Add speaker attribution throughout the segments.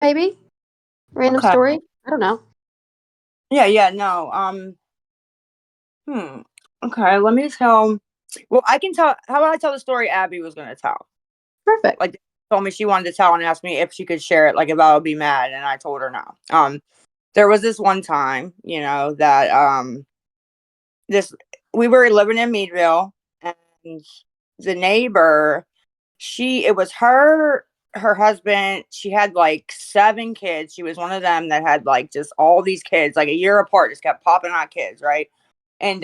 Speaker 1: maybe? Random
Speaker 2: Okay.
Speaker 1: story? I don't know.
Speaker 2: Yeah, no. Hmm. Okay, let me tell. Well, I can tell. How about I tell the story Abby was going to tell?
Speaker 1: Perfect.
Speaker 2: Like, told me she wanted to tell and asked me if she could share it, like if I would be mad, and I told her no. There was this one time, that this we were living in Meadville, and the neighbor, it was her husband. She had like 7 kids. She was one of them that had like just all these kids, like a year apart, just kept popping out kids, right? And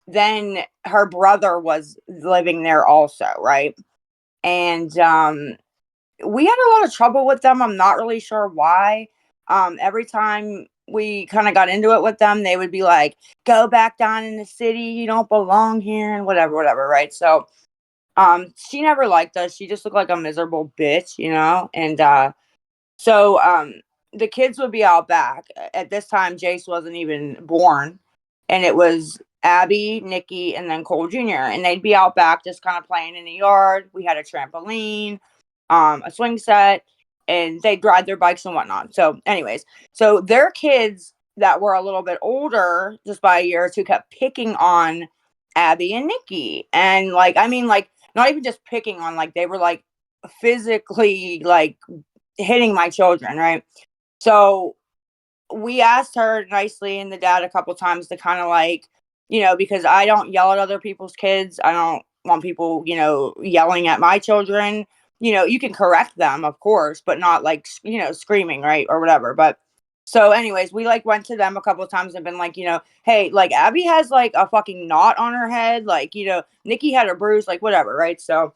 Speaker 2: then her brother was living there also, right? And we had a lot of trouble with them. I'm not really sure why. Every time we kind of got into it with them, they would be like, "Go back down in the city. You don't belong here," and whatever, whatever, right? So, she never liked us. She just looked like a miserable bitch, And the kids would be out back. At this time, Jace wasn't even born, and it was Abby, Nikki, and then Cole Jr. And they'd be out back just kind of playing in the yard. We had a trampoline, a swing set, and they'd ride their bikes and whatnot. So, anyways, so their kids that were a little bit older, just by a year or two, kept picking on Abby and Nikki. And like, I mean, like, not even just picking on, like, they were like physically like hitting my children, right? So we asked her nicely and the dad a couple times to kind of like, because I don't yell at other people's kids. I don't want people, yelling at my children. You can correct them, of course, but not like, screaming, right? Or whatever. But so, anyways, we like went to them a couple of times and been like, hey, like Abby has like a fucking knot on her head. Like, Nikki had a bruise, like whatever, right? So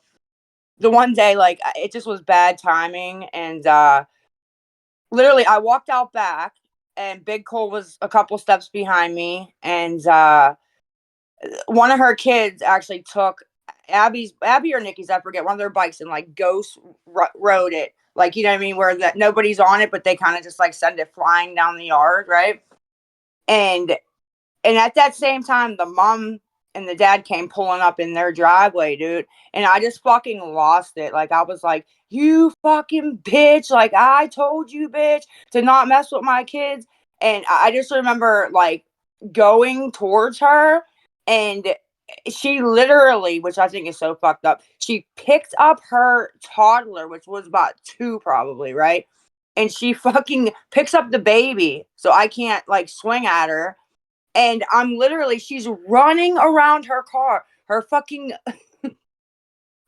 Speaker 2: the one day, like, it just was bad timing. And literally, I walked out back, and Big Cole was a couple steps behind me, and one of her kids actually took Abby or Nikki's, I forget, one of their bikes and like ghost rode it, like, you know what I mean, where that nobody's on it, but they kind of just like send it flying down the yard, right? And at that same time, the mom and the dad came pulling up in their driveway, dude. And I just fucking lost it. Like, I was like, "You fucking bitch. Like, I told you, bitch, to not mess with my kids." And I just remember, like, going towards her. And she literally, which I think is so fucked up, she picked up her toddler, which was about 2 probably, right? And she fucking picks up the baby. So I can't, like, swing at her, and I'm literally, she's running around her car. Her fucking,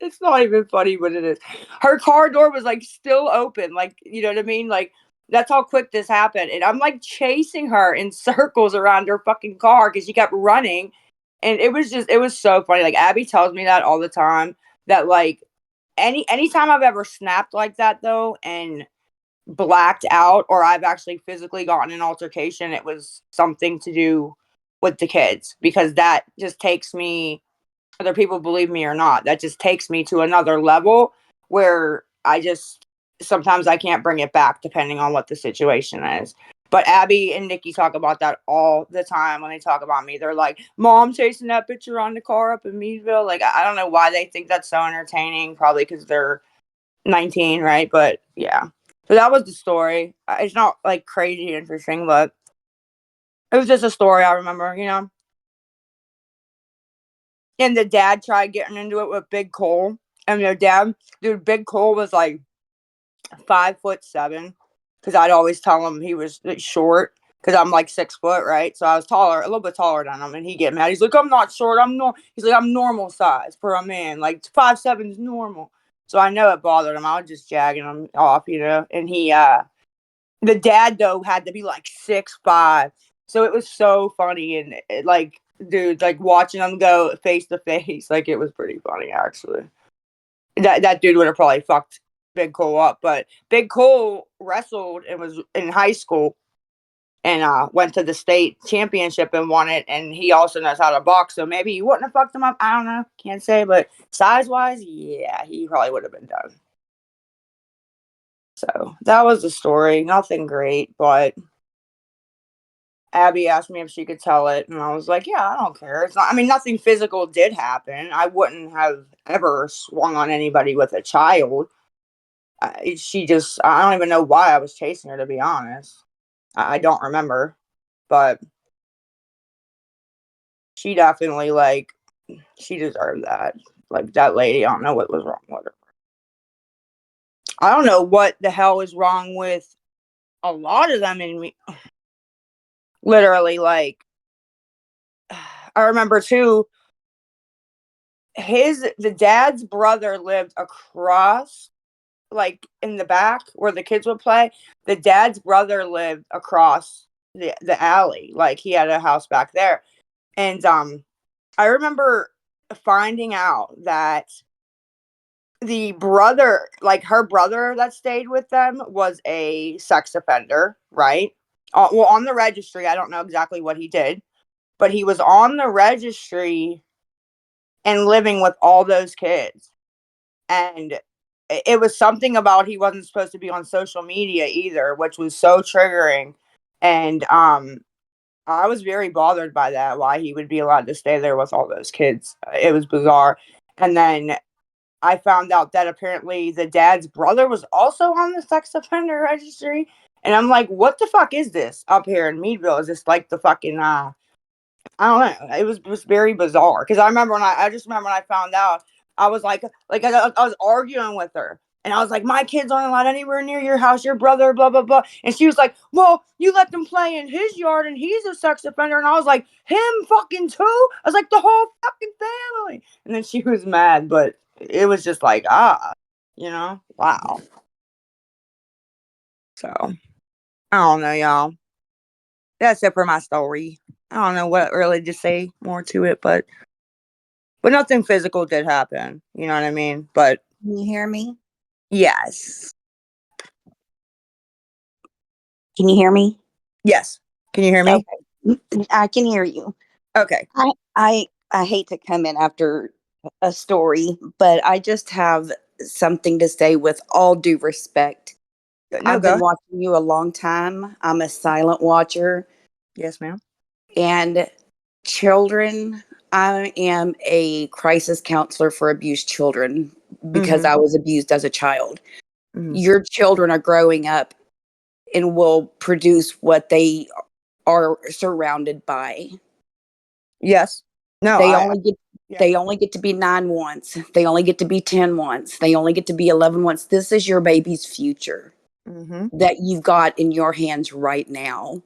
Speaker 2: it's not even funny, but it is. Her car door was like still open. Like, you know what I mean? Like, that's how quick this happened. And I'm like chasing her in circles around her fucking car because she kept running. And it was so funny. Like, Abby tells me that all the time, that like anytime I've ever snapped like that though, and blacked out, or I've actually physically gotten an altercation, it was something to do with the kids, because that just takes me, whether people believe me or not, that just takes me to another level where I just, sometimes I can't bring it back depending on what the situation is. But Abby and Nikki talk about that all the time when they talk about me. They're like, "Mom chasing that bitch around the car up in Meadville." Like, I don't know why they think that's so entertaining. Probably because they're 19, right? But yeah. So that was the story. It's not like crazy interesting, but it was just a story I remember. And the dad tried getting into it with Big Cole. And their dad, dude, Big Cole was like 5'7", because I'd always tell him he was short, because I'm like 6 foot, right? So I was taller, a little bit taller than him, and he get mad. He's like, "I'm not short. He's like, "I'm normal size for a man. Like 5'7" is normal." So I know it bothered him. I was just jagging him off. And the dad though had to be like 6'5", so it was so funny. And like, dude, like watching them go face to face, like it was pretty funny actually. That dude would have probably fucked Big Cole up, but Big Cole wrestled and was in high school, and went to the state championship and won it. And he also knows how to box, so maybe he wouldn't have fucked him up. I don't know, can't say, but size wise, yeah, he probably would have been done. So that was the story. Nothing great, but Abby asked me if she could tell it, and I was like, "Yeah, I don't care. It's not. I mean, nothing physical did happen. I wouldn't have ever swung on anybody with a child, I don't even know why I was chasing her, to be honest. I don't remember, but she definitely, like, she deserved that. Like, that lady, I don't know what was wrong with her. I don't know what the hell is wrong with a lot of them in me. Literally, like, I remember too, the dad's brother lived across, like, in the back where the kids would play. The dad's brother lived across the alley. Like, he had a house back there. And I remember finding out that the brother, like her brother that stayed with them, was a sex offender, right? Well, on the registry, I don't know exactly what he did, but he was on the registry and living with all those kids. And it was something about he wasn't supposed to be on social media either, which was so triggering. And I was very bothered by that, why he would be allowed to stay there with all those kids. It was bizarre. And then I found out that apparently the dad's brother was also on the sex offender registry. And I'm like, what the fuck is this up here in Meadville? Is this like the fucking I don't know. It was very bizarre because I just remember when I found out, I was like I was arguing with her, and I was like, my kids aren't allowed anywhere near your house, your brother, blah blah blah, and she was like, well, you let them play in his yard, and he's a sex offender, and I was like, him fucking too. I was like, the whole fucking family, and then she was mad, but it was just like wow. So I don't know, y'all. That's it for my story. I don't know what really to say more to it, but nothing physical did happen. You know what I mean? But
Speaker 3: Can you hear me?
Speaker 2: yes.
Speaker 3: Can you hear me?
Speaker 2: Yes. Can you hear me?
Speaker 3: Okay. I can hear you.
Speaker 2: Okay.
Speaker 3: I hate to come in after a story, but I just have something to say with all due respect.
Speaker 2: No,
Speaker 3: I've
Speaker 2: go
Speaker 3: been
Speaker 2: ahead.
Speaker 3: watching you a long time. I'm a silent watcher.
Speaker 2: Yes, ma'am.
Speaker 3: And children, I am a crisis counselor for abused children because
Speaker 2: Mm-hmm.
Speaker 3: I was abused as a child.
Speaker 2: Mm-hmm.
Speaker 3: Your children are growing up and will produce what they are surrounded by.
Speaker 2: Yes. No,
Speaker 3: They
Speaker 2: I
Speaker 3: only get
Speaker 2: yeah.
Speaker 3: they only get to be 9 once. They only get to be 10 once. They only get to be 11 once. This is your baby's future
Speaker 2: Mm-hmm.
Speaker 3: that you've got in your hands right now.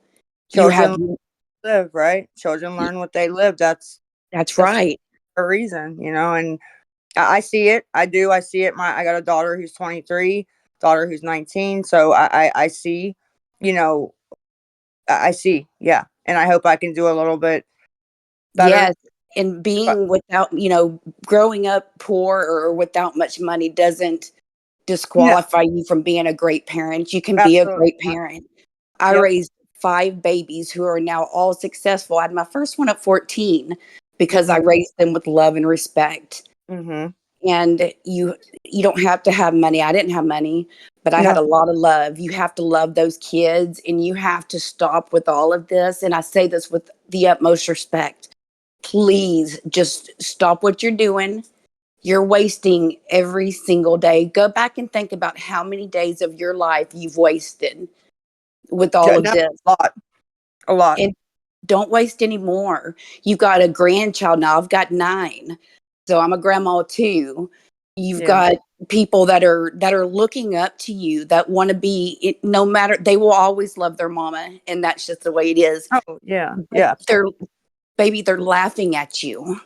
Speaker 3: You have
Speaker 2: Children live, right? Children learn what they live.
Speaker 3: That's
Speaker 2: That's
Speaker 3: right.
Speaker 2: a reason, and I see it. I do. I see it. I got a daughter who's 23, daughter who's 19. So I see, you know, I see. Yeah. And I hope I can do a little bit better.
Speaker 3: Yes, and
Speaker 2: But
Speaker 3: being without, growing up poor or without much money doesn't
Speaker 2: no,
Speaker 3: disqualify you from being a great parent. You can be a
Speaker 2: absolutely
Speaker 3: great
Speaker 2: not.
Speaker 3: parent. I
Speaker 2: Yep.
Speaker 3: raised 5 babies who are now all successful. I had my first one at 14 because I
Speaker 2: Mm-hmm.
Speaker 3: raised them with love and respect.
Speaker 2: Mm-hmm.
Speaker 3: And you don't have to have money. I didn't have money, but I had
Speaker 2: No.
Speaker 3: a lot of love. You have to love those kids and you have to stop with all of this. And I say this with the utmost respect. Please just stop what you're doing. You're wasting every single day. Go back and think about how many days of your life you've wasted with all of
Speaker 2: No.
Speaker 3: this.
Speaker 2: A lot. A lot.
Speaker 3: And don't waste any more. You've got a grandchild now. I've got 9. So I'm a grandma too. You've
Speaker 2: Yeah.
Speaker 3: got people that are looking up to you that want to be no matter they will always love their mama and that's just the way it is.
Speaker 2: Oh yeah.
Speaker 3: But
Speaker 2: Yeah.
Speaker 3: they're laughing at you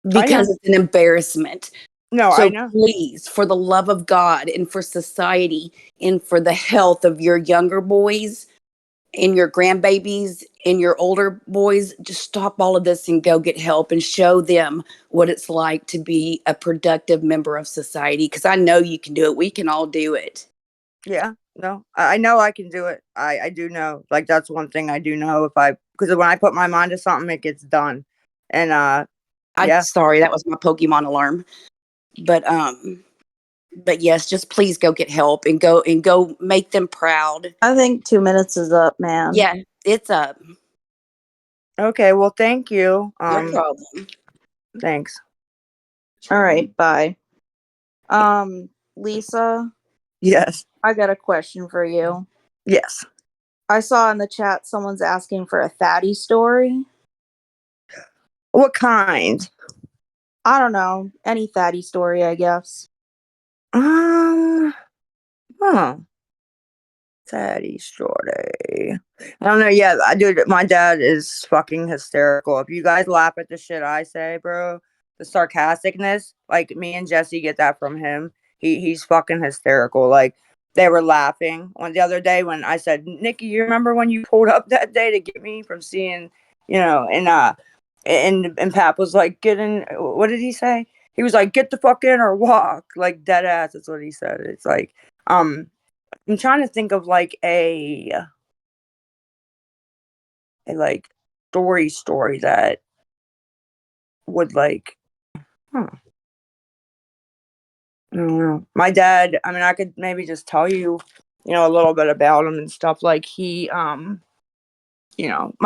Speaker 2: I know.
Speaker 3: because it's an embarrassment.
Speaker 2: No, I
Speaker 3: So
Speaker 2: know.
Speaker 3: please, for the love of God and for society and for the health of your younger boys and your grandbabies and your older boys, just stop all of this and go get help and show them what it's like to be a productive member of society. Because I know you can do it. We can all do it.
Speaker 2: Yeah. No, I know I can do it. I do know. Like, that's one thing I do know, because when I put my mind to something, it gets done. And
Speaker 3: I'm
Speaker 2: yeah.
Speaker 3: sorry, that was my Pokemon alarm. But but yes, just please go get help and go make them proud.
Speaker 1: I think 2 minutes is up, man.
Speaker 3: Yeah, it's up.
Speaker 2: Okay. Well, thank you.
Speaker 3: No problem.
Speaker 2: Thanks.
Speaker 1: All right, bye. Lisa,
Speaker 2: Yes.
Speaker 1: I got a question for you.
Speaker 2: Yes.
Speaker 1: I saw in the chat someone's asking for a Thaddy story.
Speaker 2: What kind?
Speaker 1: I don't know. Any Thaddy story, I guess.
Speaker 2: Um, huh. Teddy Shorty. I don't know. Yeah, dude, my dad is fucking hysterical. If you guys laugh at the shit I say, bro, the sarcasticness, like me and Jesse get that from him. He's fucking hysterical. Like they were laughing on the other day when I said, Nikki, you remember when you pulled up that day to get me from seeing, and Pap was like, get in. What did he say? He was like, get the fuck in or walk. Like dead ass. That's what he said. It's like, I'm trying to think of like a like story that would like, huh, I don't know. My dad, I mean, I could maybe just tell you, a little bit about him and stuff. Like my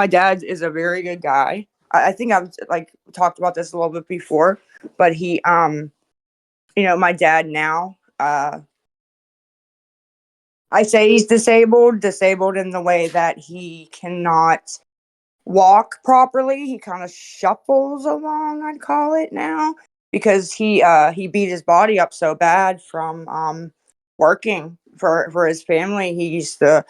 Speaker 2: dad is a very good guy. I think I've like talked about this a little bit before, but my dad now, I say he's disabled in the way that he cannot walk properly. He kind of shuffles along, I'd call it now, because he beat his body up so bad from working for his family. He used to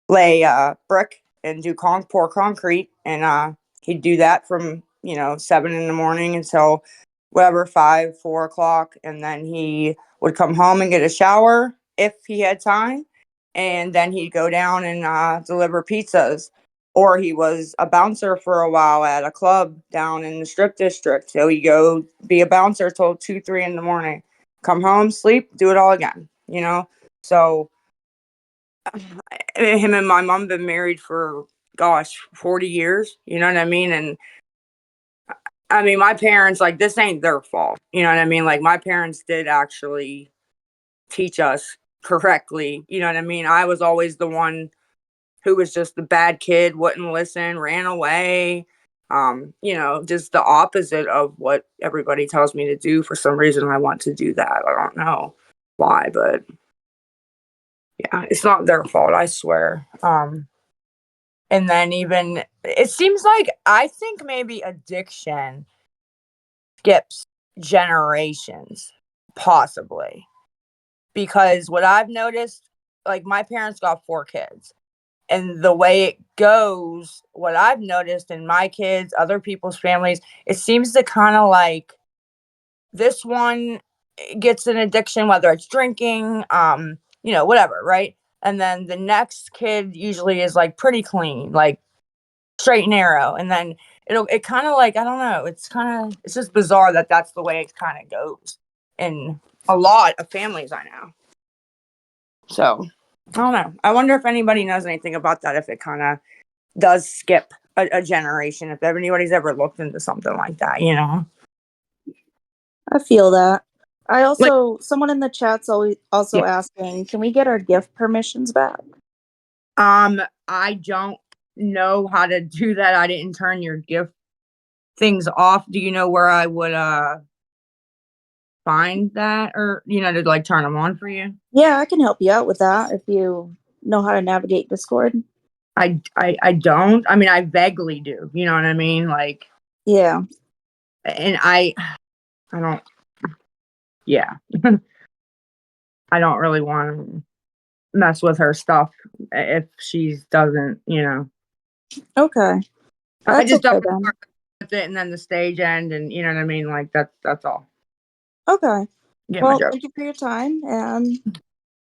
Speaker 2: lay brick and pour concrete, and he'd do that from 7 in the morning until whatever 4 o'clock, and then he would come home and get a shower if he had time, and then he'd go down and deliver pizzas, or he was a bouncer for a while at a club down in the strip district. So he'd go be a bouncer till 2, 3 in the morning, come home, sleep, do it all again. So him and my mom been married for, gosh, 40 years. You know what I mean? And I mean, my parents, like, this ain't their fault. You know what I mean? Like, my parents did actually teach us correctly. You know what I mean? I was always the one who was just the bad kid, wouldn't listen, ran away. Just the opposite of what everybody tells me to do. For some reason, I want to do that. I don't know why, but yeah, it's not their fault, I swear. And then even, it seems like, I think maybe addiction skips generations, possibly. Because what I've noticed, like my parents got 4 kids. And the way it goes, what I've noticed in my kids, other people's families, it seems to kind of like this one gets an addiction, whether it's drinking, whatever, right? And then the next kid usually is like pretty clean, like straight and narrow. And then it kind of like, I don't know, it's just bizarre that that's the way it kind of goes in a lot of families I know. So I don't know. I wonder if anybody knows anything about that, if it kind of does skip a generation, if anybody's ever looked into something like that.
Speaker 1: I feel that.
Speaker 2: Like,
Speaker 1: Someone in the chat's always also
Speaker 2: yeah.
Speaker 1: asking, can we get our gift permissions back?
Speaker 2: I don't know how to do that. I didn't turn your gift things off. Do you know where I would find that, or to like turn them on for you?
Speaker 1: Yeah, I can help you out with that if you know how to navigate Discord.
Speaker 2: I don't. I mean, I vaguely do. You know what I mean? Like,
Speaker 1: Yeah.
Speaker 2: and I don't. Yeah, I don't really want to mess with her stuff if she doesn't.
Speaker 1: Okay.
Speaker 2: I
Speaker 1: That's
Speaker 2: just don't
Speaker 1: okay
Speaker 2: want to
Speaker 1: then.
Speaker 2: start with it and then the stage end, and you know what I mean. Like that's all.
Speaker 1: Okay.
Speaker 2: Get my
Speaker 1: Well,
Speaker 2: joke.
Speaker 1: thank you for your time, and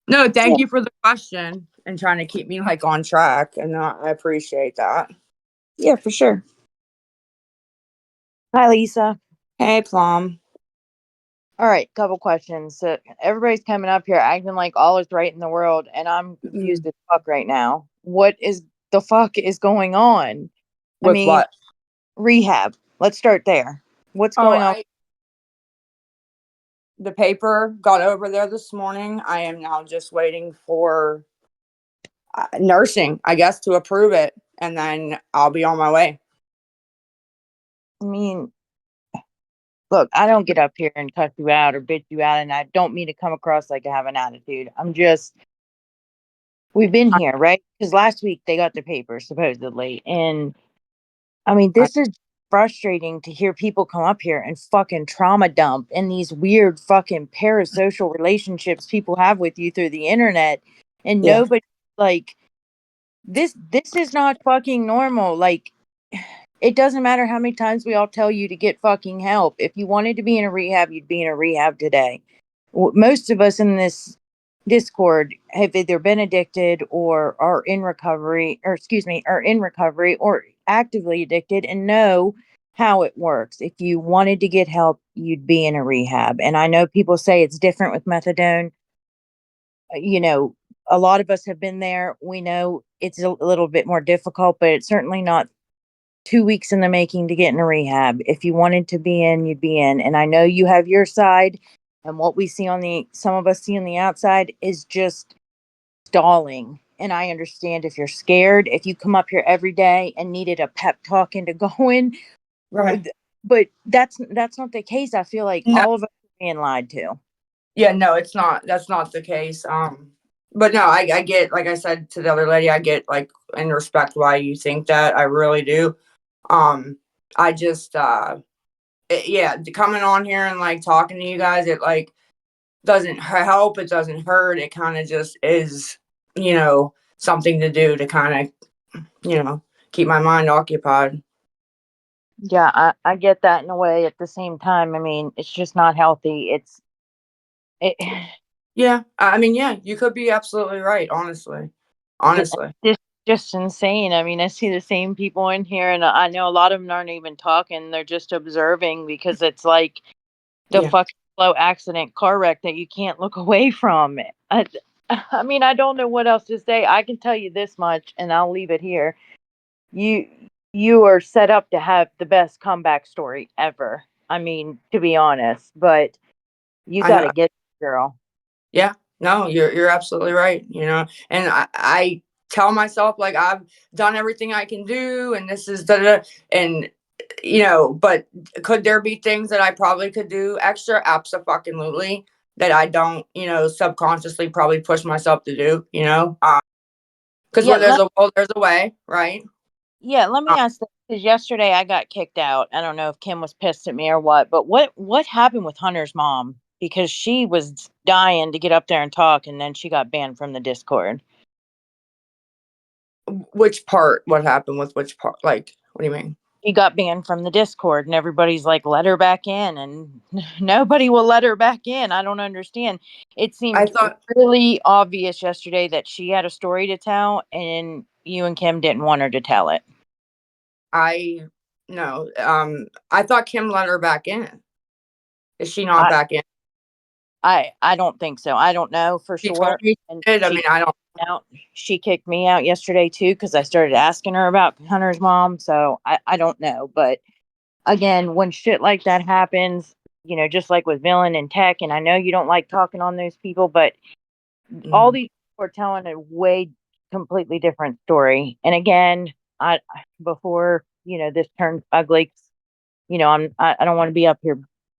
Speaker 2: No,
Speaker 1: yeah,
Speaker 2: thank you for the question and trying to keep me like on track, and I appreciate that.
Speaker 1: yeah, for sure.
Speaker 4: Hi, Lisa.
Speaker 2: Hey, Plum.
Speaker 4: All right, couple questions. So everybody's coming up here acting like all is right in the world, and I'm confused as fuck right now. What is the fuck is going on? I
Speaker 2: With
Speaker 4: mean,
Speaker 2: what?
Speaker 4: rehab. Let's start there. What's
Speaker 2: Oh,
Speaker 4: going on?
Speaker 2: the paper got over there this morning. I am now just waiting for nursing, I guess, to approve it, and then I'll be on my way.
Speaker 4: I mean, look, I don't get up here and cuss you out or bitch you out, and I don't mean to come across like I have an attitude. I'm just, we've been here, right? Because last week they got the papers supposedly, and I mean,
Speaker 2: I,
Speaker 4: this is frustrating to hear people come up here and fucking trauma dump in these weird fucking parasocial relationships people have with you through the internet, and
Speaker 2: yeah.
Speaker 4: nobody like this is not fucking normal. Like, it doesn't matter how many times we all tell you to get fucking help. If you wanted to be in a rehab, you'd be in a rehab today. Most of us in this Discord have either been addicted or are in recovery, or excuse me, are in recovery or actively addicted and know how it works. If you wanted to get help, you'd be in a rehab. And I know people say it's different with methadone. You know, a lot of us have been there. We know it's a little bit more difficult, but it's certainly not 2 weeks in the making to get in a rehab. If you wanted to be in, you'd be in. And I know you have your side, and what we see on the some of us see on the outside is just stalling. And I understand if you're scared, if you come up here every day and needed a pep talk into going,
Speaker 2: Right.
Speaker 4: but that's not the case. I feel like
Speaker 2: No.
Speaker 4: all of us are being lied to.
Speaker 2: Yeah, no, it's not. That's not the case. But no, I get, like I said to the other lady, I get like and respect why you think that. I really do. I just yeah, coming on here and like talking to you guys, it like doesn't help, it doesn't hurt. It kind of just is, something to do to kind of, keep my mind occupied.
Speaker 4: Yeah, I get that in a way. At the same time, I mean, it's just not healthy. It,
Speaker 2: Yeah, I mean, yeah, you could be absolutely right, honestly. Honestly.
Speaker 4: just insane. I mean, I see the same people in here, and I know a lot of them aren't even talking. They're just observing because it's like the
Speaker 2: Yeah.
Speaker 4: fucking slow accident car wreck that you can't look away from. I, I mean, I don't know what else to say. I can tell you this much, and I'll leave it here. You you are set up to have the best comeback story ever. I mean, to be honest, but you
Speaker 2: I
Speaker 4: got to
Speaker 2: know.
Speaker 4: get it, girl.
Speaker 2: Yeah, no, you're absolutely right. And I tell myself like I've done everything I can do, and this is and but could there be things that I probably could do extra? Absolutely. That I don't, subconsciously probably push myself to do. Because
Speaker 4: Yeah,
Speaker 2: where there's a will, there's a way, right?
Speaker 4: let
Speaker 2: Uh,
Speaker 4: me ask this because yesterday I got kicked out. I don't know if Kim was pissed at me or what, but what happened with Hunter's mom? Because she was dying to get up there and talk, and then she got banned from the Discord.
Speaker 2: which part? What happened with which part? Like, what do you mean?
Speaker 4: She got banned from the Discord, and everybody's like, "Let her back in," and nobody will let her back in. I don't understand. It
Speaker 2: I
Speaker 4: seemed
Speaker 2: thought
Speaker 4: really obvious yesterday that she had a story to tell, and you and Kim didn't want her to tell it.
Speaker 2: I no. I thought Kim let her back in. Is she not
Speaker 4: I
Speaker 2: back in?
Speaker 4: I don't think so. I don't know for
Speaker 2: She told
Speaker 4: sure.
Speaker 2: me
Speaker 4: And
Speaker 2: she did. I mean, I don't.
Speaker 4: out. She kicked me out yesterday too because I started asking her about Hunter's mom. So I don't know. But again, when shit like that happens, just like with Villain and Tech, and I know you don't like talking on those people, but all
Speaker 2: Mhm.
Speaker 4: these people are telling a way completely different story. And again, I before this turned ugly, I don't want to be up here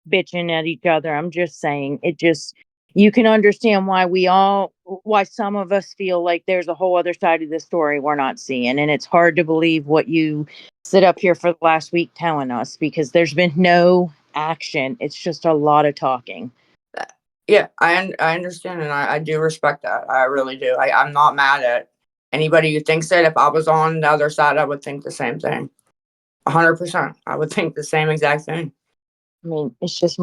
Speaker 4: bitching at each other. I'm just saying it just you can understand why some of us feel like there's a whole other side of the story we're not seeing. And it's hard to believe what you sit up here for the last week telling us because there's been no action. It's just a lot of talking.
Speaker 2: Yeah, I understand, and I do respect that. I really do. I'm not mad at anybody who thinks that. If I was on the other side, I would think the same thing. 100%. I would think the same exact thing.
Speaker 4: I mean, it's just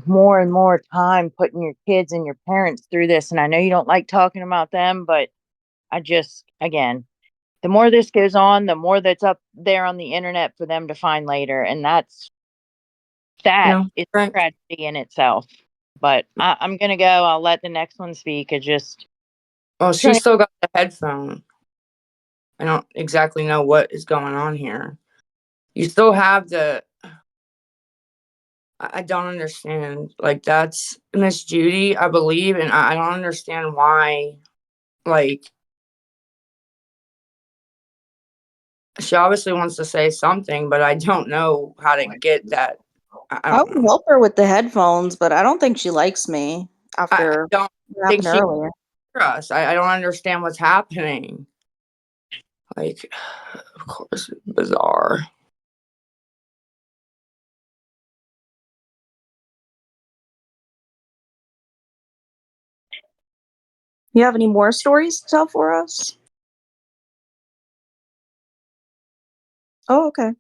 Speaker 4: more and more time putting your kids and your parents through this. And I know you don't like talking about them, but again, the more this goes on, the more that's up there on the internet for them to find later. And that
Speaker 2: No,
Speaker 4: is
Speaker 2: right.
Speaker 4: tragedy in itself. But I'm going to go. I'll let the next one speak. I just
Speaker 2: Well, she
Speaker 4: trying to,
Speaker 2: still got the headphone. I don't exactly know what is going on here. You still have the. I don't understand. Like that's Miss Judy, I believe, and I don't understand why. Like she obviously wants to say something, but I don't know how to get that. I
Speaker 1: I
Speaker 2: don't
Speaker 1: would
Speaker 2: know.
Speaker 1: help her with the headphones, but I don't think she likes me
Speaker 2: I
Speaker 1: after
Speaker 2: don't
Speaker 1: what
Speaker 2: think
Speaker 1: happened
Speaker 2: she
Speaker 1: earlier.
Speaker 2: us. I don't understand what's happening. Like, of course, bizarre.
Speaker 1: You have any more stories to tell for us? Oh, okay.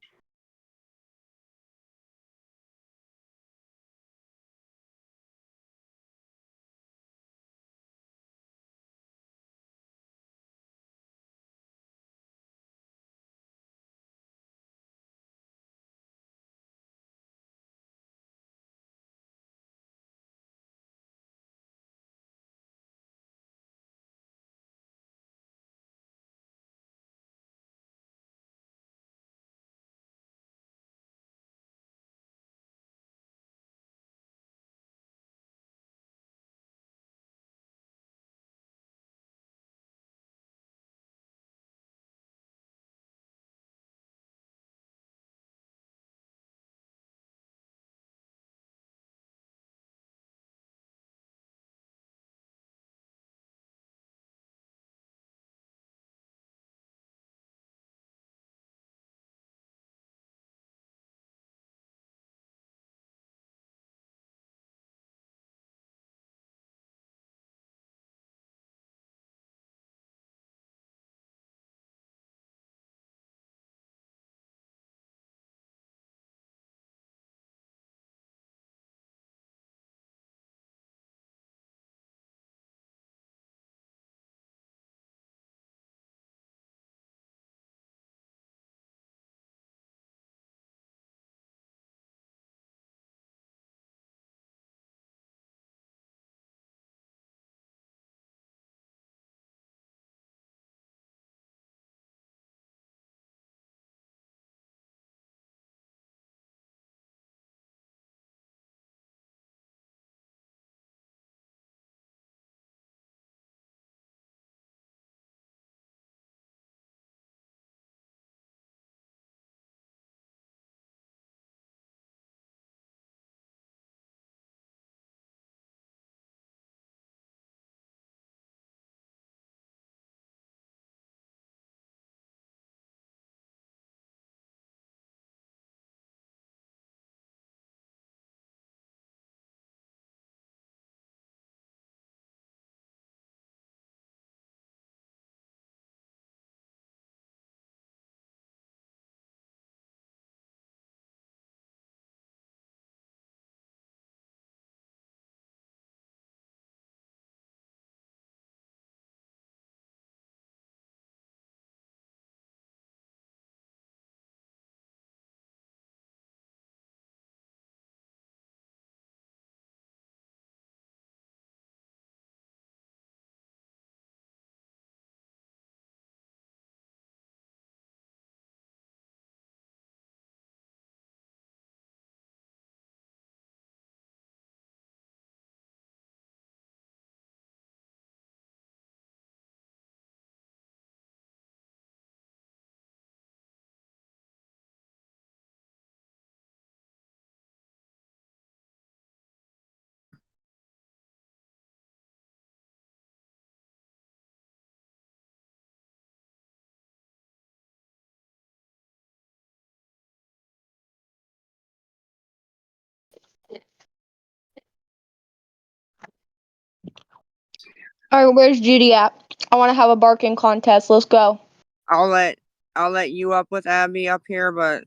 Speaker 5: All right, where's Judy at? I want to have a barking contest. Let's go.
Speaker 2: I'll let you up with Abby up here, but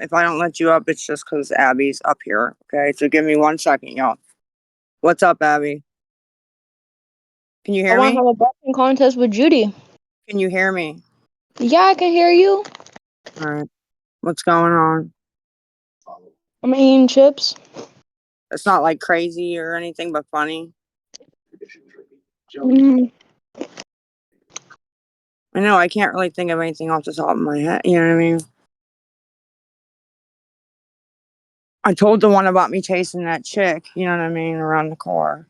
Speaker 2: if I don't let you up, it's just because Abby's up here. Okay, so give me 1 second, y'all. What's up, Abby? Can you
Speaker 5: I
Speaker 2: hear
Speaker 5: want to
Speaker 2: me?
Speaker 5: have a barking contest with Judy.
Speaker 2: Can you hear me?
Speaker 5: Yeah, I can hear you.
Speaker 2: All right. What's going on?
Speaker 5: I'm eating chips.
Speaker 2: It's not like crazy or anything, but funny.
Speaker 5: Mm,
Speaker 2: I know I can't really think of anything off the top of my head. You know what I mean? I told the one about me chasing that chick. You know what I mean? Around the car.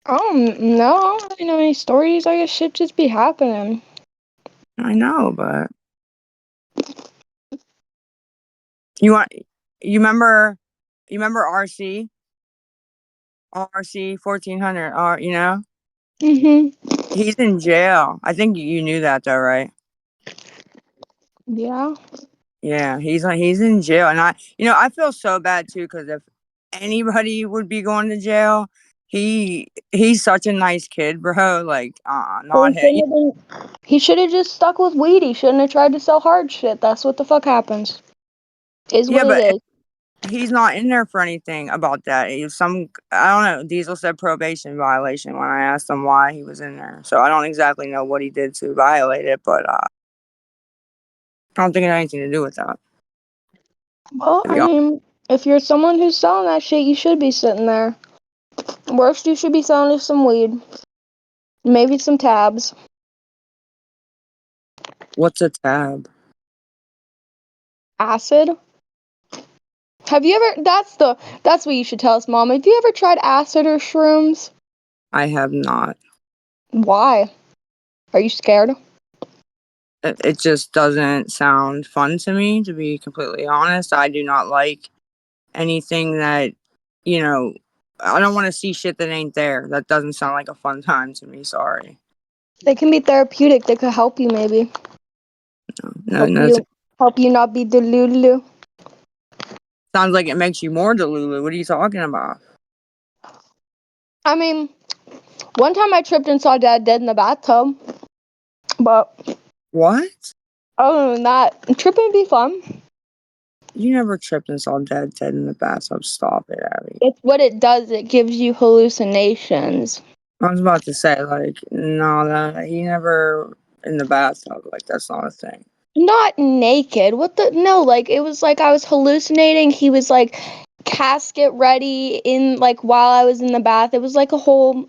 Speaker 5: I don't know any stories. I guess shit just be happening.
Speaker 2: I know, but you want You remember RC? RC 1400, you know?
Speaker 5: Mhm.
Speaker 2: He's in jail. I think you knew that though, right?
Speaker 5: Yeah.
Speaker 2: Yeah, he's in jail, and I feel so bad too because if anybody would be going to jail, he's such a nice kid, bro. Like,
Speaker 5: Well,
Speaker 2: not him.
Speaker 5: he should have just stuck with weed. He shouldn't have tried to sell hard shit. That's what the fuck happens. Is
Speaker 2: Yeah,
Speaker 5: what it
Speaker 2: but
Speaker 5: is.
Speaker 2: he's not in there for anything about that. I don't know. Diesel said probation violation when I asked him why he was in there, so I don't exactly know what he did to violate it, but I don't think it had anything to do with that.
Speaker 5: Well,
Speaker 2: To
Speaker 5: I
Speaker 2: be honest.
Speaker 5: mean, if you're someone who's selling that shit, you should be sitting there. Worst, you should be selling is some weed. Maybe some tabs.
Speaker 2: What's a tab?
Speaker 5: Acid. Have you ever, that's what you should tell us, Mom. Have you ever tried acid or shrooms?
Speaker 2: I have not.
Speaker 5: Why? Are you scared?
Speaker 2: It just doesn't sound fun to me, to be completely honest. I do not like anything that, you know, I don't want to see shit that ain't there. That doesn't sound like a fun time to me. Sorry.
Speaker 5: They can be therapeutic. They could help you maybe.
Speaker 2: No,
Speaker 5: Help
Speaker 2: no.
Speaker 5: you not be delulu.
Speaker 2: Sounds like it makes you more delulu. What are you talking about?
Speaker 5: I mean, one time I tripped and saw Dad dead in the bathtub. But
Speaker 2: What?
Speaker 5: other than that, tripping be fun.
Speaker 2: You never tripped and saw dead in the bathtub. Stop it, Abby.
Speaker 5: It's what it does. It gives you hallucinations.
Speaker 2: I was about to say, like, no, he never in the bathtub. Like, that's not a thing.
Speaker 5: Not naked. What the? No, like it was like I was hallucinating. He was like casket ready in like while I was in the bath. It was like a whole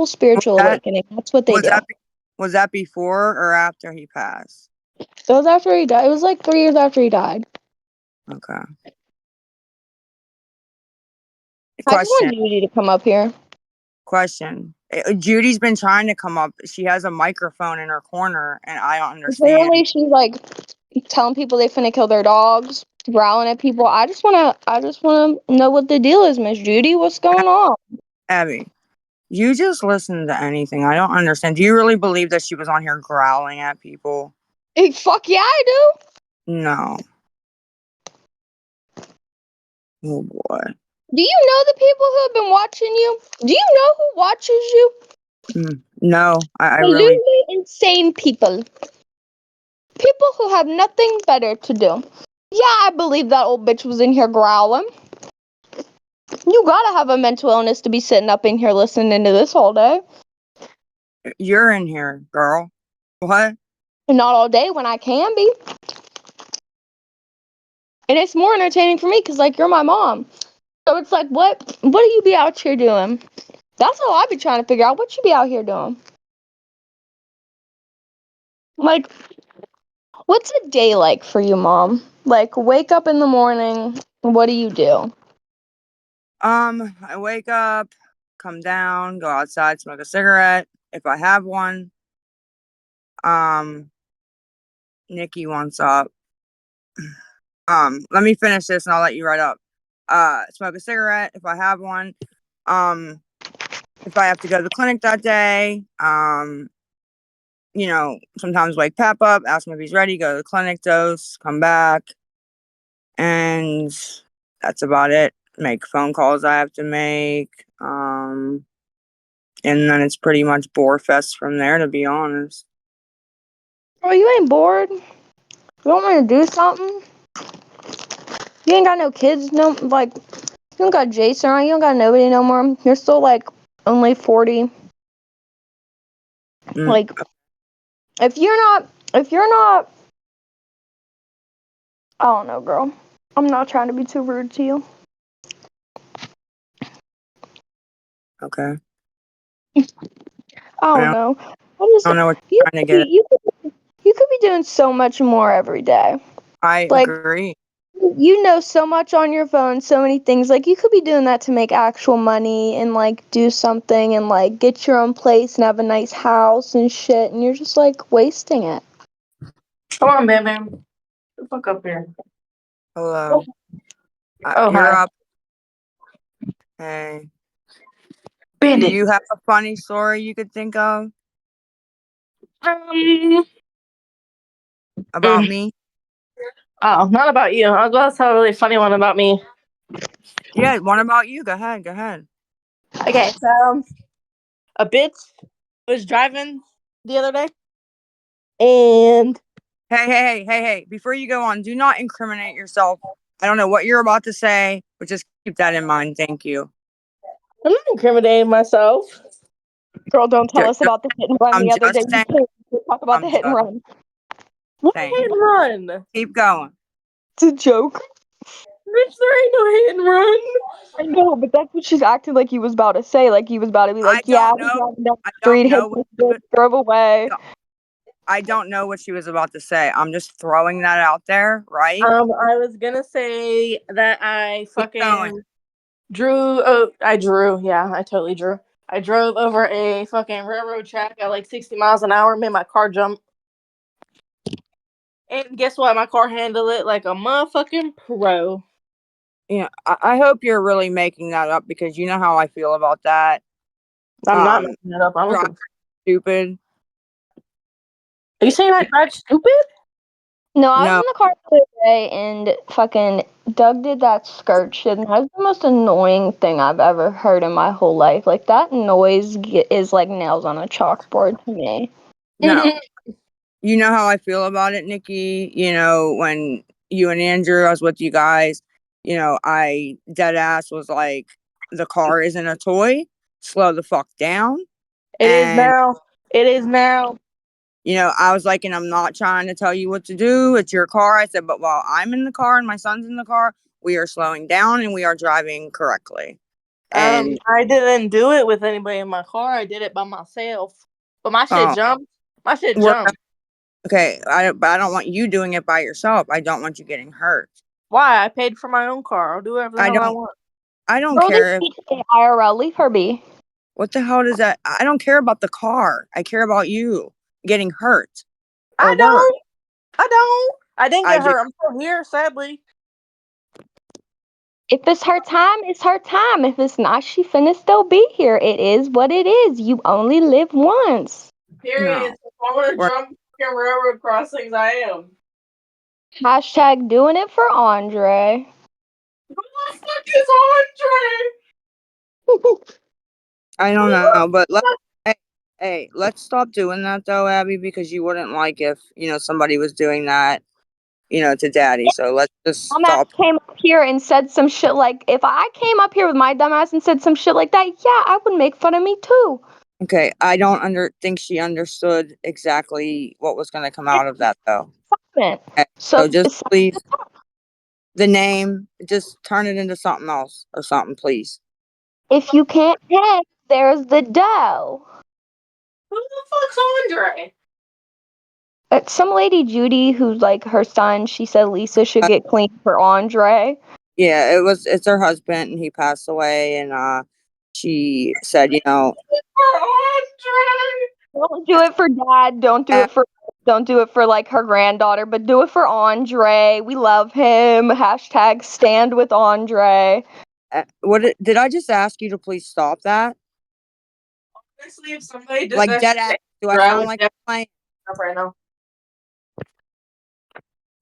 Speaker 5: spiritual
Speaker 2: That
Speaker 5: awakening. That's what they
Speaker 2: was
Speaker 5: do.
Speaker 2: that. Was that before or after he passed?
Speaker 5: It was after he died. It was like 3 years after he died.
Speaker 2: Okay.
Speaker 5: I just
Speaker 2: Question.
Speaker 5: want Judy to come up here.
Speaker 2: Judy's been trying to come up. She has a microphone in her corner, and I don't understand.
Speaker 5: Apparently, she's like telling people they finna kill their dogs, growling at people. I just wanna know what the deal is, Miss Judy. What's going on?
Speaker 2: Abby, you just listen to anything. I don't understand. Do you really believe that she was on here growling at people?
Speaker 5: Hey, fuck yeah, I do.
Speaker 2: No. Oh boy.
Speaker 5: Do you know the people who have been watching you? Do you know who watches you?
Speaker 2: No, I really.
Speaker 5: Absolutely insane people. People who have nothing better to do. Yeah, I believe that old bitch was in here growling. You gotta have a mental illness to be sitting up in here listening to this all day.
Speaker 2: You're in here, girl. What?
Speaker 5: And not all day when I can be. And it's more entertaining for me because, like, you're my mom. So it's like, what do you be out here doing? That's how I be trying to figure out what you be out here doing. Like, what's a day like for you, Mom? Like, wake up in the morning, what do you do?
Speaker 2: I wake up, come down, go outside, smoke a cigarette if I have one. Nikki wants up. Let me finish this and I'll let you write up. Smoke a cigarette if I have one. If I have to go to the clinic that day, sometimes wake Pap up, ask him if he's ready, go to the clinic, dose, come back, and that's about it. Make phone calls I have to make. And then it's pretty much bore fest from there, to be honest.
Speaker 5: Oh, you ain't bored? You don't want to do something? You ain't got no kids, no, like, you don't got Jason around, you don't got nobody no more. You're still, like, only 40.
Speaker 2: Mm,
Speaker 5: Like, if you're not, I don't know, girl. I'm not trying to be too rude to you.
Speaker 2: okay.
Speaker 5: I
Speaker 2: I
Speaker 5: don't
Speaker 2: don't,
Speaker 5: know. I'm just,
Speaker 2: I don't know what
Speaker 5: you
Speaker 2: you're trying to
Speaker 5: could
Speaker 2: get at.
Speaker 5: be, you could be doing so much more every day.
Speaker 2: I
Speaker 5: Like,
Speaker 2: agree.
Speaker 5: you know so much on your phone, so many things. Like, you could be doing that to make actual money and, like, do something and, like, get your own place and have a nice house and shit. And you're just, like, wasting it.
Speaker 4: Come on, baby. Get the fuck up here.
Speaker 2: Hello.
Speaker 6: Oh,
Speaker 2: You're
Speaker 6: hi.
Speaker 2: up. Hey. Do
Speaker 6: Bandit.
Speaker 2: you have a funny story you could think of
Speaker 6: Um.
Speaker 2: about me?
Speaker 6: Oh, not about you. I was about to tell a really funny one about me.
Speaker 2: Yeah, one about you. Go ahead. Go ahead.
Speaker 6: Okay, so a bitch was driving the other day, and
Speaker 2: Hey. Before you go on, do not incriminate yourself. I don't know what you're about to say, but just keep that in mind. Thank you.
Speaker 6: I'm not incriminating myself.
Speaker 5: Girl, don't tell
Speaker 2: Ju-
Speaker 5: us about the hit and run
Speaker 2: I'm
Speaker 5: the other day.
Speaker 2: just saying.
Speaker 5: You can't talk about the
Speaker 2: I'm
Speaker 5: hit and
Speaker 2: just
Speaker 5: run.
Speaker 6: What
Speaker 2: saying.
Speaker 6: hit and run?
Speaker 2: Keep going.
Speaker 5: It's a joke.
Speaker 6: Bitch, there ain't no hit and run.
Speaker 5: I know, but that's what she's acting like he was about to say. Like he was about to be
Speaker 2: I
Speaker 5: like, yeah, I
Speaker 2: don't
Speaker 5: was
Speaker 2: know.
Speaker 5: driving down
Speaker 2: I
Speaker 5: the
Speaker 2: don't
Speaker 5: street, hit
Speaker 2: know what
Speaker 5: this
Speaker 2: she
Speaker 5: bitch,
Speaker 2: was,
Speaker 5: drove away.
Speaker 2: I don't know what she was about to say. I'm just throwing that out there, right?
Speaker 6: I was gonna say that I
Speaker 2: Keep going.
Speaker 6: fucking drew. Oh, I drew. Yeah, I totally drew. I drove over a fucking railroad track at like 60 miles an hour, made my car jump. And guess what? My car handled it like a motherfucking pro.
Speaker 2: Yeah, I hope you're really making that up because you know how I feel about that.
Speaker 6: I'm not making it up. I'm
Speaker 2: Drive
Speaker 6: looking.
Speaker 2: stupid.
Speaker 6: Are you saying I drive stupid?
Speaker 5: No, I was
Speaker 2: No,
Speaker 5: in the car the other day and fucking Doug did that skirt shit, and that was the most annoying thing I've ever heard in my whole life. Like that noise is like nails on a chalkboard to me.
Speaker 2: no. You know how I feel about it, Nikki. You know, when you and Andrew, I was with you guys, I dead ass was like, the car isn't a toy. Slow the fuck down.
Speaker 6: It is
Speaker 2: And,
Speaker 6: now. It is now.
Speaker 2: I was like, and I'm not trying to tell you what to do. It's your car. I said, but while I'm in the car and my son's in the car, we are slowing down and we are driving correctly. And,
Speaker 6: I didn't do it with anybody in my car. I did it by myself. But my shit
Speaker 2: oh,
Speaker 6: jumped. My shit
Speaker 2: we're
Speaker 6: jumped.
Speaker 2: okay. But I don't want you doing it by yourself. I don't want you getting hurt.
Speaker 6: Why? I paid for my own car. I'll do whatever the
Speaker 2: I
Speaker 6: hell I
Speaker 2: don't.
Speaker 6: want.
Speaker 2: I don't
Speaker 5: Bro, this
Speaker 2: care.
Speaker 5: is IRL. Leave her be.
Speaker 2: What the hell does that? I don't care about the car. I care about you getting hurt or
Speaker 6: I
Speaker 2: worse.
Speaker 6: don't. I don't. I didn't
Speaker 2: I
Speaker 6: get
Speaker 2: do.
Speaker 6: hurt. I'm still here, sadly.
Speaker 5: If it's her time, it's her time. If it's not, she finna still be here. It is what it is. You only live once.
Speaker 6: Period.
Speaker 2: No.
Speaker 6: If I want to
Speaker 2: We're,
Speaker 6: jump fucking railroad crossings, I am.
Speaker 5: Hashtag doing it for Andre.
Speaker 6: Who the fuck is Andre?
Speaker 2: I don't
Speaker 6: Who
Speaker 2: know, but
Speaker 6: the fuck?
Speaker 2: hey, let's stop doing that though, Abby, because you wouldn't like if somebody was doing that, to Daddy. So let's just
Speaker 5: Dumbass
Speaker 2: stop.
Speaker 5: came up here and said some shit like, if I came up here with my dumbass and said some shit like that, yeah, I would make fun of me too.
Speaker 2: Okay, I don't think she understood exactly what was going to come out of that though. Okay,
Speaker 5: So,
Speaker 2: so just please, the name, just turn it into something else or something, please.
Speaker 5: if you can't hang, there's the dough.
Speaker 6: Who the fuck's Andre?
Speaker 5: Some lady Judy, who's like her son, she said Lisa should get clean for Andre.
Speaker 2: Yeah, it's her husband and he passed away and she said,
Speaker 6: For Andre.
Speaker 5: Don't do it for dad.
Speaker 2: uh,
Speaker 5: Don't do it for like her granddaughter, but do it for Andre. We love him. Hashtag stand with Andre.
Speaker 2: did I just ask you to please stop that?
Speaker 6: Honestly, if somebody did
Speaker 2: Like
Speaker 6: that
Speaker 2: dead
Speaker 6: shit,
Speaker 2: ass, do I
Speaker 6: I
Speaker 2: sound
Speaker 6: would
Speaker 2: like
Speaker 6: never
Speaker 2: I'm playing?
Speaker 6: stop right now.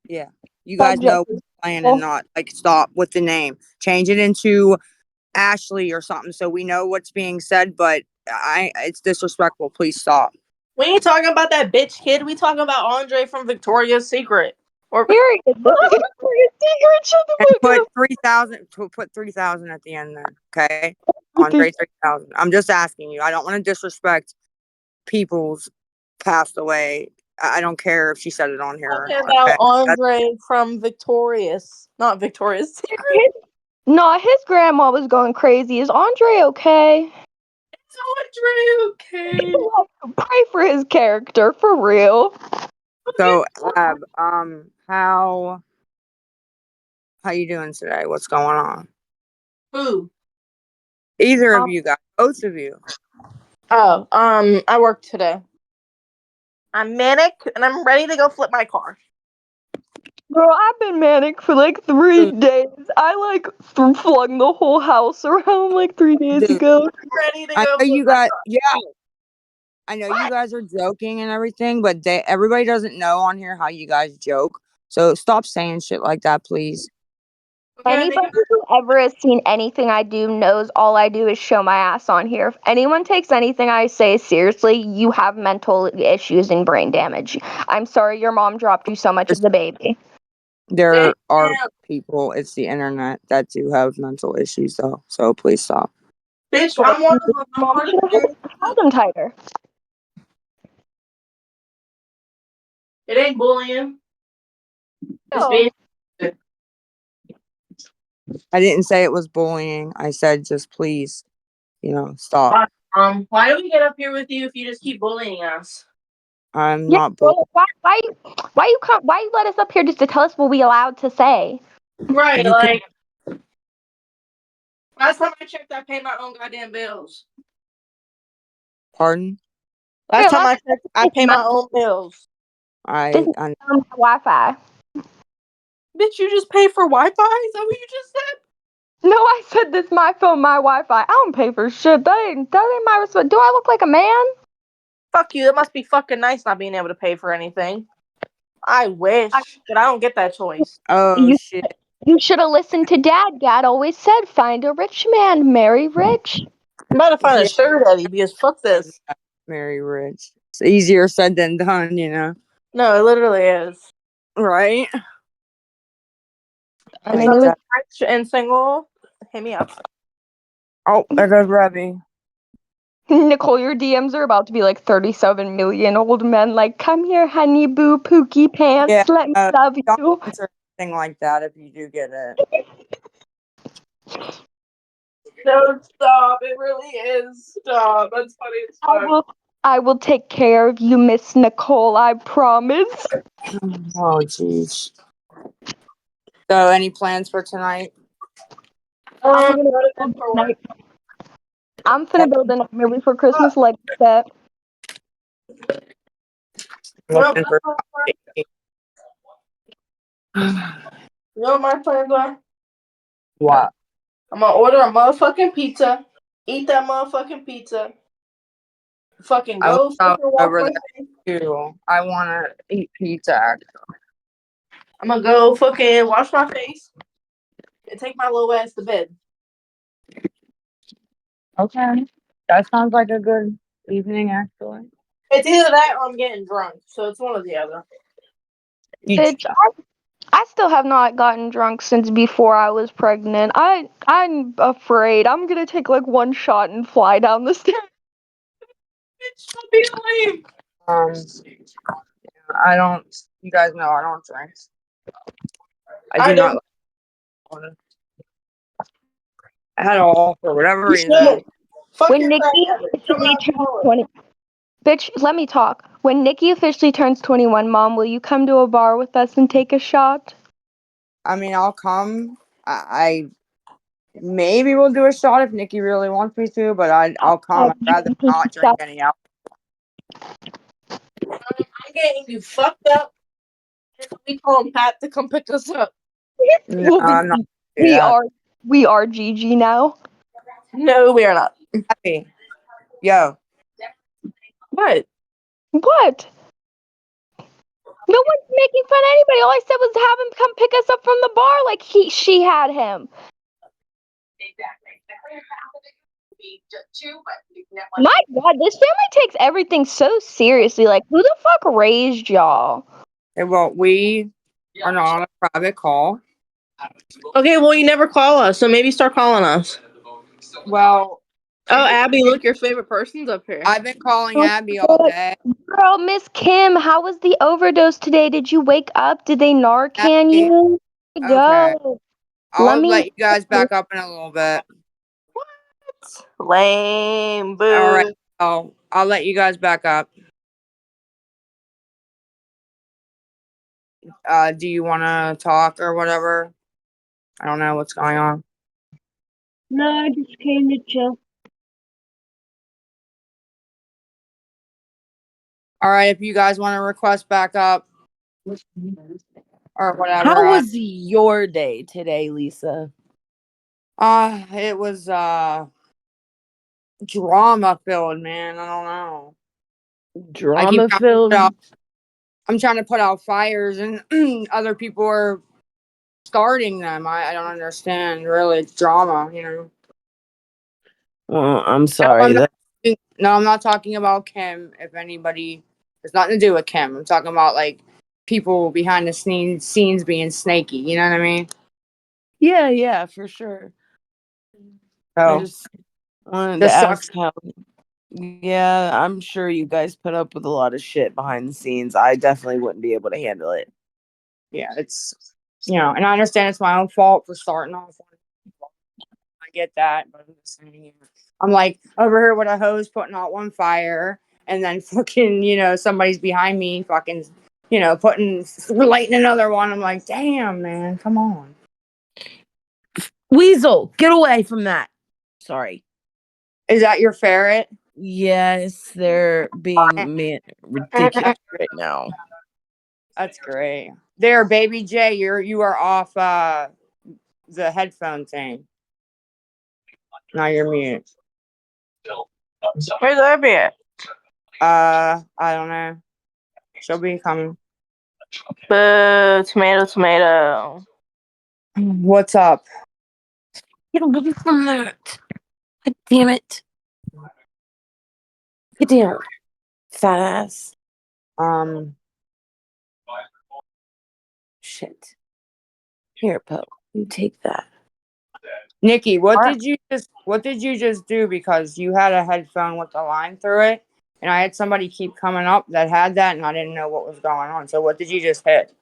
Speaker 2: Yeah. You guys know playing and not like stop with the name. Change it into Ashley or something so we know what's being said, but it's disrespectful. Please stop.
Speaker 6: We ain't talking about that bitch kid. We talking about Andre from Victoria's Secret. Or
Speaker 5: Period. Victoria's Secret. Shut
Speaker 2: And
Speaker 5: the
Speaker 2: put
Speaker 5: fuck
Speaker 2: 3,000 put 3,000 at the end then. Okay?
Speaker 5: up.
Speaker 2: Andre 3,000. I'm just asking you. I don't want to disrespect people's passed away. I don't care if she said it on here or
Speaker 6: talking
Speaker 2: not.
Speaker 6: about
Speaker 2: Okay?
Speaker 6: Andre from Victorious, not Victoria's Secret.
Speaker 5: No, his grandma was going crazy. Is Andre okay?
Speaker 6: Is Andre okay?
Speaker 5: Pray for his character, for real.
Speaker 2: So, Ab, how you doing today? What's going on?
Speaker 6: Who?
Speaker 2: Either of you guys, both of you.
Speaker 6: Oh, I work today. I'm manic and I'm ready to go flip my car.
Speaker 5: Bro, I've been manic for like 3 days. I like flung the whole house around like 3 days
Speaker 2: Dude,
Speaker 5: ago.
Speaker 6: Ready to
Speaker 2: I
Speaker 6: go.
Speaker 2: know you guys. Yeah, I know you guys are joking and everything, but everybody doesn't know on here how you guys joke. So stop saying shit like that, please.
Speaker 6: Okay, I think
Speaker 5: Anybody who ever has seen anything I do knows all I do is show my ass on here. If anyone takes anything I say seriously, you have mental issues and brain damage. I'm sorry your mom dropped you so much as a baby.
Speaker 2: There are
Speaker 6: Damn.
Speaker 2: people, it's the internet, that do have mental issues, though. So please stop.
Speaker 6: Bitch, I'm one of them. I'm
Speaker 5: Mom
Speaker 6: part of
Speaker 5: should have
Speaker 6: it.
Speaker 5: held him tighter.
Speaker 6: It ain't bullying. It's
Speaker 5: Oh.
Speaker 6: being.
Speaker 2: I didn't say it was bullying. I said just please, stop.
Speaker 6: Why do we get up here with you if you just keep bullying us?
Speaker 2: I'm
Speaker 5: Yeah,
Speaker 2: not bullying.
Speaker 5: bro, why you let us up here just to tell us what we allowed to say?
Speaker 6: Right,
Speaker 2: You can,
Speaker 6: like last time I checked, I paid my own goddamn bills.
Speaker 2: pardon?
Speaker 6: Last time I checked, I
Speaker 5: It's
Speaker 6: pay
Speaker 5: not
Speaker 6: my own bills.
Speaker 5: this
Speaker 2: I,
Speaker 5: is
Speaker 2: I
Speaker 5: Wi-Fi.
Speaker 6: Bitch, you just pay for Wi-Fi? Is that what you just said?
Speaker 5: No, I said this my phone, my Wi-Fi. I don't pay for shit. That ain't my responsibility. Do I look like a man?
Speaker 6: Fuck you. It must be fucking nice not being able to pay for anything. I wish, but I don't get that choice.
Speaker 2: oh
Speaker 5: You
Speaker 2: shit.
Speaker 5: you should have listened to Dad. Dad always said, "Find a rich man, marry rich."
Speaker 6: I'm about to find a
Speaker 2: Yeah,
Speaker 6: sugar daddy because fuck this.
Speaker 2: Mary Rich. It's easier said than done.
Speaker 6: No, it literally is.
Speaker 2: Right?
Speaker 5: I
Speaker 6: If
Speaker 5: mean, it
Speaker 6: someone's
Speaker 5: was
Speaker 6: rich and single, hit me up.
Speaker 2: Oh, there goes Rebby.
Speaker 5: Nicole. Your DMs are about to be like 37 million old men. Like, come here, honey boo, pookie
Speaker 2: Yeah,
Speaker 5: pants. Let me love
Speaker 2: don't
Speaker 5: you.
Speaker 2: answer anything like that if you do get it.
Speaker 6: No, stop. It really is. Stop. That's funny as
Speaker 5: I
Speaker 6: fuck.
Speaker 5: will. I will take care of you, Miss Nicole. I promise.
Speaker 2: Oh, jeez. So, any plans for tonight?
Speaker 5: I'm gonna
Speaker 6: Go to bed
Speaker 5: build
Speaker 6: for
Speaker 5: a
Speaker 6: work.
Speaker 5: night. I'm finna build a nightmare before Christmas like that.
Speaker 6: No,
Speaker 2: Looking for
Speaker 6: you know what my plans are?
Speaker 2: what?
Speaker 6: I'm gonna order a motherfucking pizza, eat that motherfucking pizza, fucking
Speaker 2: I was
Speaker 6: go
Speaker 2: out
Speaker 6: fucking wash
Speaker 2: over
Speaker 6: my
Speaker 2: there
Speaker 6: face.
Speaker 2: too. I want to eat pizza.
Speaker 6: I'm gonna go fucking wash my face and take my little ass to bed.
Speaker 2: Okay. That sounds like a good evening, actually.
Speaker 6: It's either that or I'm getting drunk, so it's one or the other.
Speaker 2: You,
Speaker 5: Bitch, I still have not gotten drunk since before I was pregnant. I'm afraid I'm gonna take like one shot and fly down the stairs.
Speaker 6: Bitch, stop being lame.
Speaker 2: um, I don't, you guys know I don't drink. I
Speaker 6: I
Speaker 2: do
Speaker 6: don't.
Speaker 2: not like it at all for whatever
Speaker 6: You
Speaker 2: reason.
Speaker 6: should. Fuck
Speaker 5: When
Speaker 6: your crack
Speaker 5: Nikki
Speaker 6: habit. Show me
Speaker 5: officially
Speaker 6: how to
Speaker 5: turns
Speaker 6: follow it.
Speaker 5: 20, bitch, let me talk. When Nikki officially turns 21, Mom, will you come to a bar with us and take a shot?
Speaker 2: I mean, I'll come. I maybe we'll do a shot if Nikki really wants me to, but I'll come. I'd rather not drink any alcohol.
Speaker 6: I'm getting you fucked up. And we call Pat to come pick us up.
Speaker 2: No,
Speaker 5: We'll be,
Speaker 2: I'm not gonna do
Speaker 5: we
Speaker 2: that.
Speaker 5: are we are Gigi now.
Speaker 6: No, we are not.
Speaker 2: Happy. Yo,
Speaker 6: What?
Speaker 5: What? No one's making fun of anybody. All I said was have him come pick us up from the bar like she had him. My God, this family takes everything so seriously. Like, who the fuck raised y'all?
Speaker 2: well, we are not on a private call.
Speaker 6: Okay, well, you never call us, so maybe start calling us.
Speaker 2: Well,
Speaker 6: Oh, Abby, look, your favorite person's up here.
Speaker 2: I've been calling
Speaker 5: Oh
Speaker 2: Abby
Speaker 5: my
Speaker 2: all
Speaker 5: God.
Speaker 2: day.
Speaker 5: Girl, Miss Kim, how was the overdose today? Did you wake up? Did they Narcan
Speaker 2: Abby,
Speaker 5: you?
Speaker 2: okay.
Speaker 5: Go. Let
Speaker 2: I'll
Speaker 5: me.
Speaker 2: let you guys back up in a little bit.
Speaker 6: Lame,
Speaker 2: All right.
Speaker 6: boo.
Speaker 2: I'll let you guys back up. Do you want to talk or whatever? I don't know what's going on.
Speaker 5: No, I just came to chill.
Speaker 2: All right. If you guys want to request back up. All or whatever.
Speaker 4: How was your day today, Lisa?
Speaker 2: It was drama filled, man. I don't know. I keep
Speaker 4: Drama
Speaker 2: trying to put
Speaker 4: filled?
Speaker 2: out, I'm trying to put out fires, and other people are starting them. I don't understand. Really, it's drama, you know.
Speaker 4: Well, I'm
Speaker 2: No,
Speaker 4: sorry.
Speaker 2: I'm not. No, I'm not talking about Kim. If anybody, it's nothing to do with Kim. I'm talking about like people behind the scenes being snaky. You know what I mean?
Speaker 4: Yeah, for sure. I
Speaker 2: So
Speaker 4: just wanted to
Speaker 2: this sucks.
Speaker 4: ask how. Yeah, I'm sure you guys put up with a lot of shit behind the scenes. I definitely wouldn't be able to handle it.
Speaker 2: Yeah, it's and I understand it's my own fault for starting off. I get that, but I'm just saying, I'm like over here with a hose putting out one fire, and then fucking, somebody's behind me, fucking, putting lighting another one. I'm like, damn, man, come on.
Speaker 4: Weasel, get away from that. Sorry.
Speaker 2: Is that your ferret?
Speaker 4: Yes, they're being ridiculous right now.
Speaker 2: That's great. There, baby J, you are off the headphone thing. Now you're mute.
Speaker 6: Where's Abby at?
Speaker 2: I don't know. She'll be coming.
Speaker 6: Boo, tomato.
Speaker 2: What's up?
Speaker 4: Get away from that. God damn it. Get down, fat ass.
Speaker 2: Um,
Speaker 4: Shit. Here, Poe. You take that.
Speaker 2: Nikki, what
Speaker 6: What?
Speaker 2: did you just do? Because you had a headphone with a line through it, and I had somebody keep coming up that had that, and I didn't know what was going on. So what did you just hit?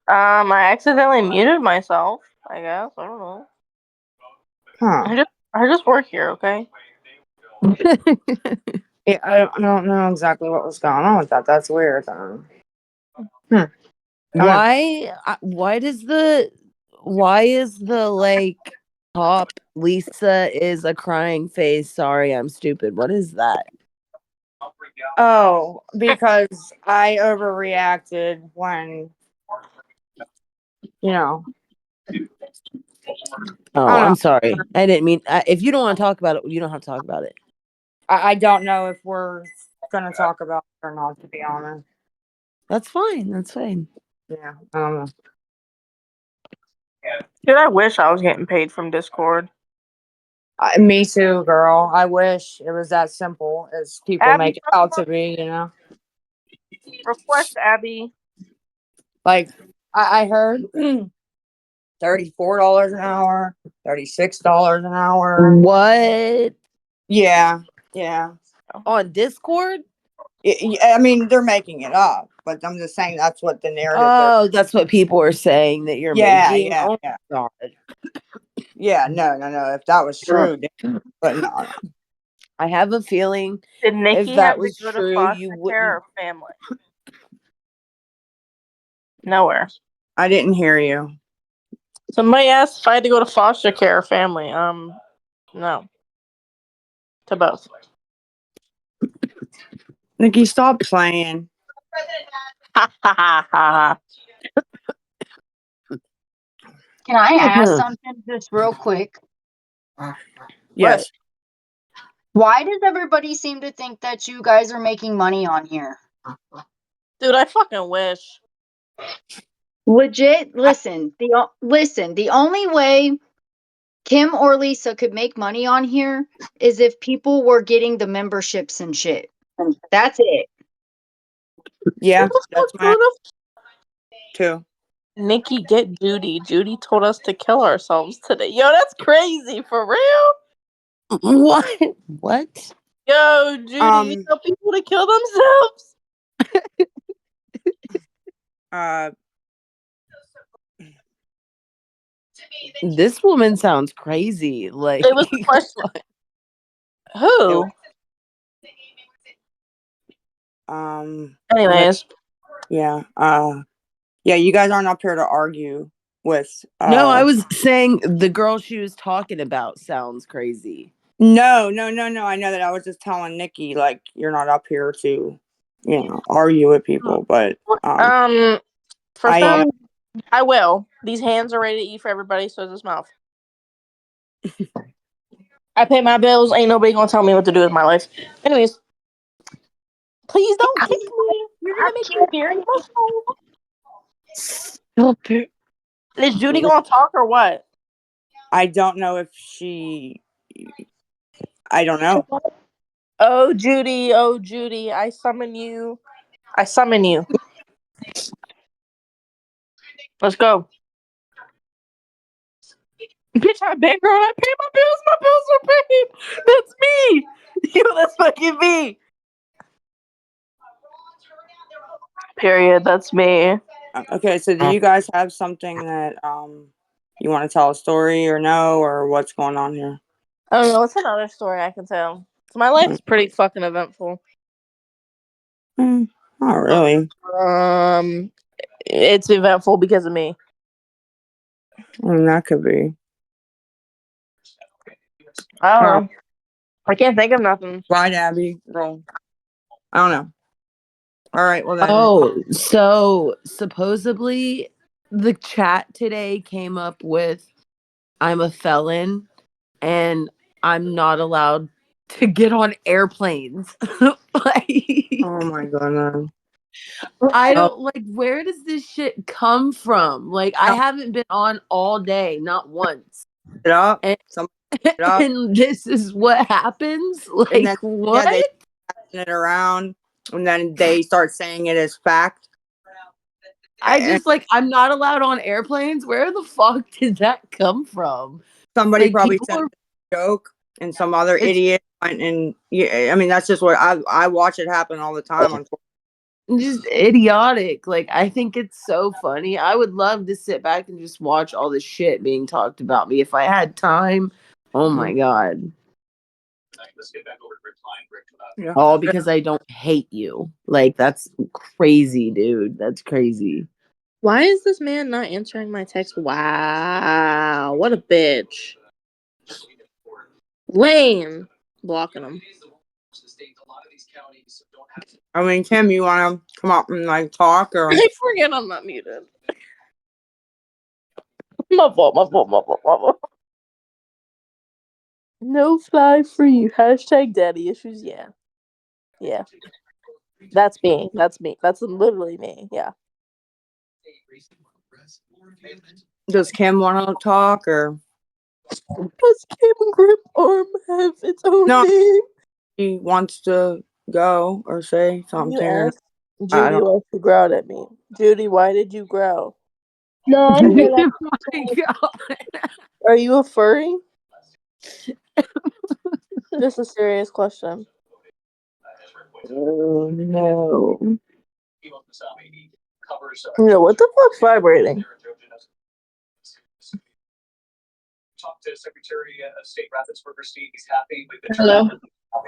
Speaker 6: I accidentally muted myself, I guess. I don't know.
Speaker 2: Huh.
Speaker 6: I just work here, okay?
Speaker 2: Yeah, I don't know exactly what was going on with that. That's weird. Hmm.
Speaker 4: Why is the like top Lisa is a crying face? Sorry, I'm stupid. What is that?
Speaker 2: Oh, because I overreacted when, you know,
Speaker 4: Oh,
Speaker 2: I don't
Speaker 4: I'm
Speaker 2: know.
Speaker 4: sorry. I didn't mean. If you don't want to talk about it, you don't have to talk about it.
Speaker 2: I don't know if we're gonna talk about it or not, to be honest.
Speaker 4: That's fine. That's fine.
Speaker 2: Yeah, I don't know.
Speaker 6: Dude, I wish I was getting paid from Discord.
Speaker 2: Me too, girl. I wish it was that simple as people
Speaker 6: Abby,
Speaker 2: make it out to be.
Speaker 6: request Abby.
Speaker 2: Like I heard $34 an hour, $36 an hour.
Speaker 4: What
Speaker 2: Yeah.
Speaker 4: on Discord?
Speaker 2: I mean, they're making it up, but I'm just saying that's what the narrative they're.
Speaker 4: Oh, that's what people are saying that you're
Speaker 2: Yeah,
Speaker 4: making.
Speaker 2: yeah,
Speaker 4: Oh
Speaker 2: yeah.
Speaker 4: my god.
Speaker 2: Yeah, no. If that was true, but no.
Speaker 4: I have a feeling
Speaker 6: Did
Speaker 4: if
Speaker 6: Nikki
Speaker 4: that
Speaker 6: have to
Speaker 4: was
Speaker 6: go to
Speaker 4: true, you
Speaker 6: foster care
Speaker 4: wouldn't.
Speaker 6: or family? Nowhere.
Speaker 2: I didn't hear you.
Speaker 6: Somebody asked if I had to go to foster care or family. No. To both.
Speaker 2: Nikki, stop playing.
Speaker 6: Ha ha ha ha.
Speaker 7: Can I ask something just real quick?
Speaker 2: Yes.
Speaker 7: Why does everybody seem to think that you guys are making money on here?
Speaker 6: Dude, I fucking wish.
Speaker 7: Legit, listen, the only way Kim or Lisa could make money on here is if people were getting the memberships and shit. That's it.
Speaker 2: Yeah, that's my
Speaker 6: What
Speaker 2: too.
Speaker 6: Nikki, get Judy. Judy told us to kill ourselves today. Yo, that's crazy. For real?
Speaker 4: What? What?
Speaker 6: Yo, Judy, you
Speaker 2: Um.
Speaker 6: tell people to kill themselves?
Speaker 2: Uh.
Speaker 4: This woman sounds crazy. Like,
Speaker 6: It was a question. Who? Anyways.
Speaker 2: Yeah. Yeah. You guys aren't up here to argue with.
Speaker 4: no, I was saying the girl she was talking about sounds crazy.
Speaker 2: No. I know that. I was just telling Nikki, like, you're not up here to, argue with people, but
Speaker 6: For
Speaker 2: I am.
Speaker 6: I will. These hands are ready to eat for everybody, so is this mouth. I pay my bills. Ain't nobody gonna tell me what to do with my life. Anyways, please don't kick me. You're gonna make me very emotional.
Speaker 4: Stop it.
Speaker 6: Is Judy gonna talk or what?
Speaker 2: I don't know if she. I don't know.
Speaker 6: Oh Judy, I summon you. I summon you. Let's go. Bitch, I bankroll. I pay my bills. My bills are paid. That's me. Yo, that's fucking me. Period. That's me.
Speaker 2: Okay, so do you guys have something that you want to tell a story or no, or what's going on here?
Speaker 6: I don't know. What's another story I can tell? So my life's pretty fucking eventful.
Speaker 2: Not really.
Speaker 6: It's eventful because of me.
Speaker 2: I mean, that could be.
Speaker 6: I don't know. I can't think of nothing.
Speaker 2: Right, Abby. Roll. I don't know. All right. Well then.
Speaker 4: Oh, so supposedly the chat today came up with I'm a felon and I'm not allowed to get on airplanes. Like,
Speaker 2: Oh my goodness.
Speaker 4: I don't like, where does this shit come from? Like, I haven't been on all day, not once.
Speaker 2: It up.
Speaker 4: And,
Speaker 2: Somebody it up.
Speaker 4: and this is what happens?
Speaker 2: And
Speaker 4: Like,
Speaker 2: then,
Speaker 4: what?
Speaker 2: yeah, they passing it around, and then they start saying it as fact.
Speaker 4: I
Speaker 2: And
Speaker 4: just like, I'm not allowed on airplanes. Where the fuck did that come from?
Speaker 2: somebody
Speaker 4: Like,
Speaker 2: probably
Speaker 4: people
Speaker 2: said
Speaker 4: are
Speaker 2: a joke, and some other idiot went and yeah. I mean, that's just what I watch it happen all the time.
Speaker 4: just idiotic. Like, I think it's so funny. I would love to sit back and just watch all this shit being talked about me if I had time. Oh my god.
Speaker 2: Yeah.
Speaker 4: All because I don't hate you. Like, that's crazy, dude. That's crazy.
Speaker 6: Why is this man not answering my text? Wow, what a bitch. Lame. Blocking him.
Speaker 2: I mean, Kim, you want to come up and like talk or?
Speaker 6: I forget I'm not muted. My fault. No fly for you. Hashtag daddy issues. Yeah. Yeah. That's me. That's me. That's literally me. Yeah.
Speaker 2: Does Kim want to talk or?
Speaker 6: Does Kim Grip Arm have its own
Speaker 2: No,
Speaker 6: name?
Speaker 2: he wants to go or say something.
Speaker 6: You
Speaker 2: Or
Speaker 6: asked
Speaker 2: I
Speaker 6: Judy
Speaker 2: don't.
Speaker 6: why she growled at me. Judy, why did you growl?
Speaker 5: No, I didn't hear that.
Speaker 4: Oh my god.
Speaker 6: Are you a furry? Just a serious question.
Speaker 4: Oh no.
Speaker 6: No, what the fuck's vibrating?
Speaker 5: Hello.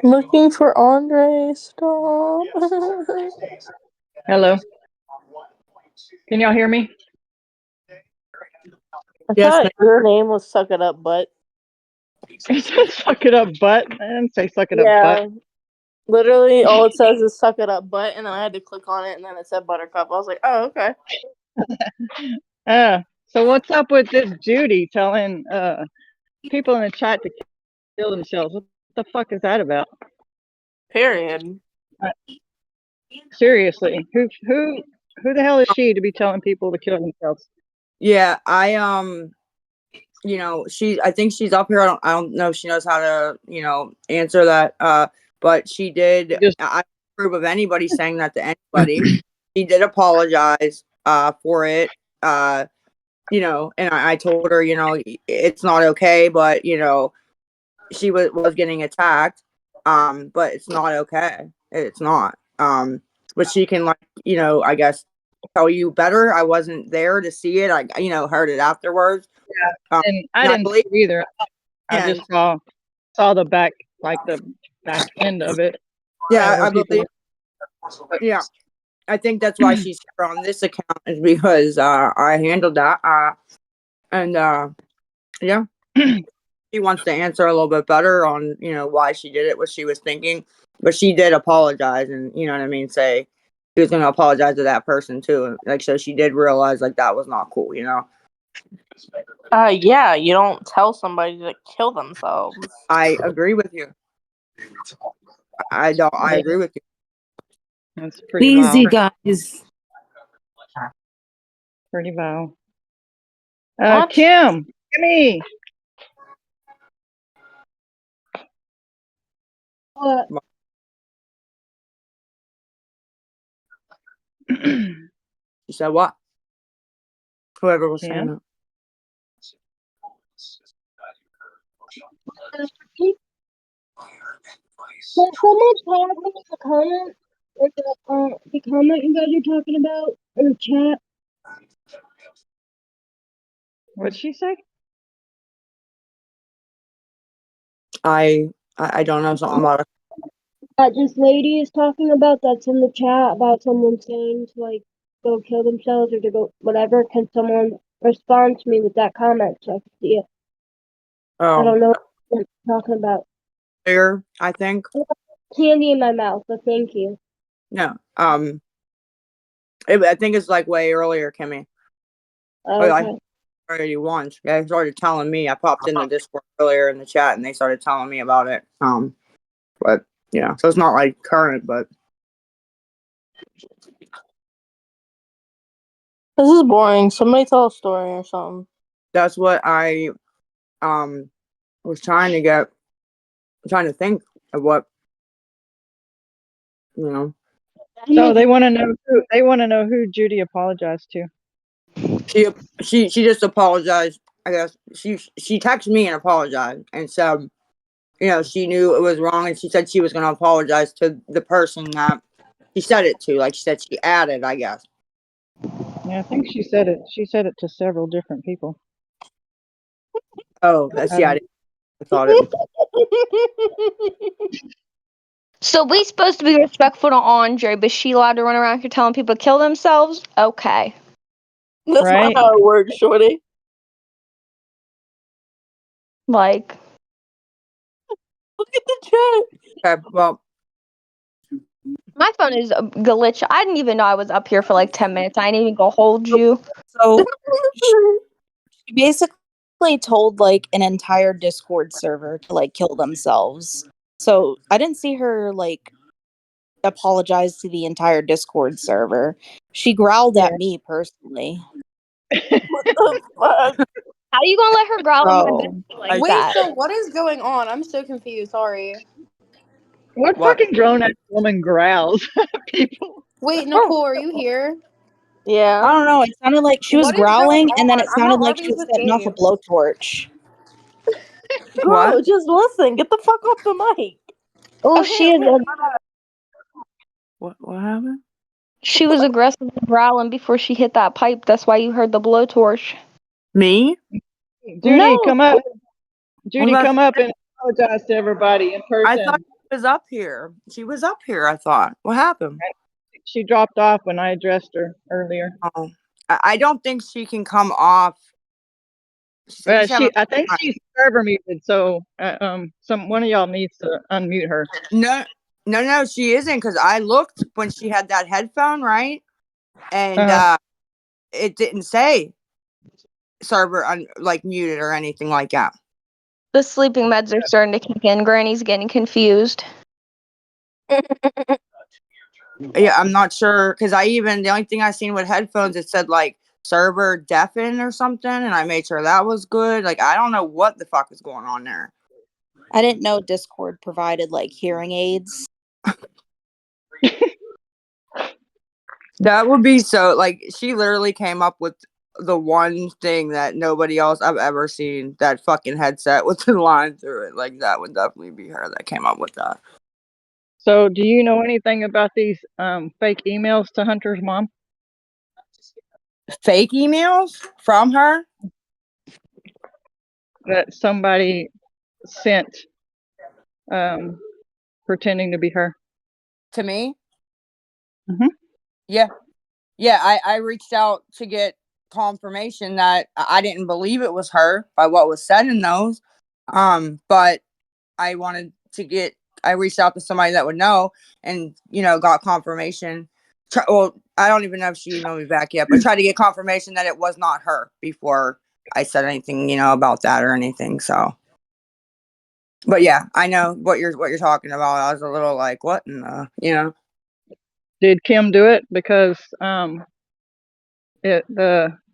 Speaker 6: Looking for Andre. Stop.
Speaker 5: Hello. Can y'all hear me?
Speaker 6: I
Speaker 2: Yes,
Speaker 6: thought
Speaker 2: ma'am.
Speaker 6: your name was Suck It Up Butt.
Speaker 5: It says suck it up butt. I didn't say suck it up butt.
Speaker 6: Yeah. Literally, all it says is Suck It Up Butt, and then I had to click on it, and then it said Buttercup. I was like, oh, okay.
Speaker 5: So what's up with this Judy telling people in the chat to kill themselves? What the fuck is that about?
Speaker 6: Period.
Speaker 5: Seriously, who the hell is she to be telling people to kill themselves?
Speaker 2: Yeah, you know, I think she's up here. I don't know if she knows how to, you know, answer that. But she did.
Speaker 5: Just
Speaker 2: I don't approve of anybody saying that to anybody. She did apologize for it. You know, and I told her, you know, it's not okay, but you know, she was getting attacked. But it's not okay. It's not. But she can like, you know, I guess tell you better. I wasn't there to see it. I, you know, heard it afterwards.
Speaker 5: and I
Speaker 2: And I
Speaker 5: didn't see
Speaker 2: believe
Speaker 5: it either. I
Speaker 2: and
Speaker 5: just saw the back end of it.
Speaker 2: yeah, I
Speaker 5: People.
Speaker 2: believe. Yeah, I think that's why she's here on this account is because I handled that. And yeah, she wants to answer a little bit better on you know why she did it, what she was thinking, but she did apologize and you know what I mean. Say she was gonna apologize to that person too. Like, so she did realize like that was not cool, you know.
Speaker 6: Yeah, you don't tell somebody to kill themselves.
Speaker 2: I agree with you. I don't. I
Speaker 8: Yeah,
Speaker 2: agree with you.
Speaker 8: that's pretty
Speaker 3: Easy,
Speaker 8: vile.
Speaker 3: guys.
Speaker 8: Pretty vile.
Speaker 6: What?
Speaker 8: Kimmy.
Speaker 5: What?
Speaker 2: She said what? Whoever was saying
Speaker 8: Kim.
Speaker 2: that.
Speaker 5: Can someone tag me in the comment? Or the comment you guys are talking about in the chat?
Speaker 8: What'd she say?
Speaker 2: I don't know something about it.
Speaker 5: That this lady is talking about that's in the chat about someone saying to like go kill themselves or to go whatever. Can someone respond to me with that comment so I can see it? I don't know what you're talking about.
Speaker 2: Earlier, I think.
Speaker 5: Candy in my mouth, but thank you.
Speaker 2: No. I think it's like way earlier, Kimmy. Oh, I
Speaker 5: Okay.
Speaker 2: already once. Yeah, they started telling me. I popped in the Discord earlier in the chat, and they started telling me about it. But yeah, so it's not like current, but
Speaker 6: This is boring. Somebody tell a story or something.
Speaker 2: that's what I was trying to get. Trying to think of what you know.
Speaker 8: So they want to know who Judy apologized to.
Speaker 2: She just apologized. I guess she texted me and apologized and said, you know, she knew it was wrong, and she said she was going to apologize to the person that she said it to. Like she said, she added, I guess.
Speaker 8: Yeah, I think she said it. She said it to several different people.
Speaker 2: Oh, that's yeah. I thought it.
Speaker 5: So we supposed to be respectful to Andre, but she allowed to run around here telling people to kill themselves? Okay.
Speaker 6: That's not
Speaker 8: Right?
Speaker 6: how it works, shorty.
Speaker 5: Like,
Speaker 6: Look at the chat.
Speaker 2: Okay, well,
Speaker 5: my phone is a glitch. I didn't even know I was up here for like 10 minutes. I didn't even go hold you.
Speaker 1: So she basically told like an entire Discord server to like kill themselves. So I didn't see her like apologize to the entire Discord server. She growled
Speaker 8: Yeah.
Speaker 1: at me personally.
Speaker 6: What the fuck?
Speaker 5: How you gonna let her growl at my
Speaker 1: Oh.
Speaker 5: business like
Speaker 2: I-
Speaker 3: Wait,
Speaker 5: that?
Speaker 3: so what is going on? I'm so confused. Sorry.
Speaker 8: What
Speaker 2: what?
Speaker 8: fucking grown ass woman growls at people?
Speaker 3: Wait, Nicole, are you here?
Speaker 1: I
Speaker 6: Yeah.
Speaker 1: don't know. It sounded like she was
Speaker 3: What is going
Speaker 1: growling, and then
Speaker 3: on?
Speaker 1: it
Speaker 3: I'm
Speaker 1: sounded
Speaker 3: at
Speaker 1: like she
Speaker 3: Arby's
Speaker 1: was
Speaker 3: with
Speaker 1: setting off a
Speaker 3: Gabe.
Speaker 1: blowtorch.
Speaker 6: Girl,
Speaker 2: What?
Speaker 6: just listen. Get the fuck off the mic.
Speaker 5: Oh,
Speaker 3: Okay,
Speaker 2: What happened?
Speaker 5: she was aggressively growling before she hit that pipe. That's why you heard the blowtorch.
Speaker 2: Me?
Speaker 8: Judy,
Speaker 5: No,
Speaker 8: come up.
Speaker 2: Well,
Speaker 8: Judy, come up and apologize to everybody in
Speaker 2: I thought
Speaker 8: person.
Speaker 2: she was up here. She was up here. I thought. What happened?
Speaker 8: She dropped off when I addressed her earlier.
Speaker 2: Oh, I don't think she can come off. She said you should have
Speaker 8: I think she's server muted, so one of y'all needs to unmute her.
Speaker 2: No, she isn't, because I looked when she had that headphone, right? And it didn't say server like muted or anything like that.
Speaker 5: the sleeping meds are starting to kick in. Granny's getting confused.
Speaker 2: Yeah, I'm not sure, because the only thing I seen with headphones, it said like server deafen or something, and I made sure that was good. Like, I don't know what the fuck is going on there.
Speaker 1: I didn't know Discord provided like hearing aids.
Speaker 2: That would be so, like, she literally came up with the one thing that nobody else I've ever seen, that fucking headset with the line through it. Like, that would definitely be her that came up with that.
Speaker 8: So, do you know anything about these fake emails to Hunter's mom?
Speaker 2: Fake emails from her?
Speaker 8: That somebody sent pretending to be her?
Speaker 2: To me?
Speaker 8: Mhm.
Speaker 2: Yeah. I reached out to get confirmation that I didn't believe it was her by what was said in those. But I wanted to I reached out to somebody that would know, and got confirmation Well, I don't even know if she emailed me back yet, but tried to get confirmation that it was not her before I said anything, about that or anything. So, but yeah, I know what you're talking about. I was a little like, what in the.
Speaker 8: Did Kim do it? Because the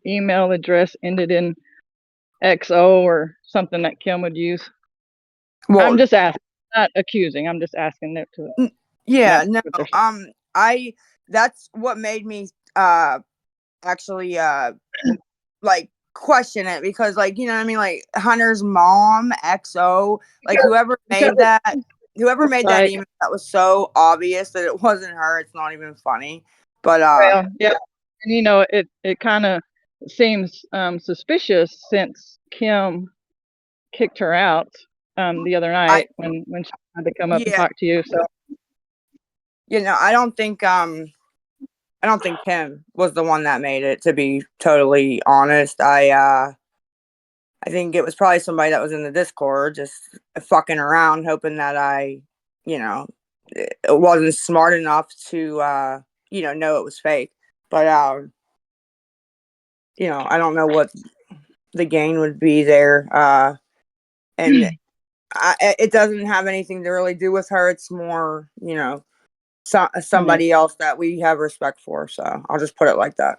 Speaker 8: email address ended in XO or something that Kim would use.
Speaker 2: Well,
Speaker 8: I'm just asking, not accusing. I'm just asking it to.
Speaker 2: yeah, no, that's what made me actually like question it, because like, you know what I mean, like Hunter's mom XO, like whoever made that email, that was so obvious that it wasn't her. It's not even funny. But
Speaker 8: well, yeah, and it kind of seems suspicious since Kim kicked her out the other night when she had to come up and talk to you. So
Speaker 2: I don't think Kim was the one that made it, to be totally honest. I think it was probably somebody that was in the Discord just fucking around, hoping that it wasn't smart enough to know it was fake. But I don't know what the gain would be there. And it doesn't have anything to really do with her. It's more, somebody else that we have respect for. So I'll just put it like that.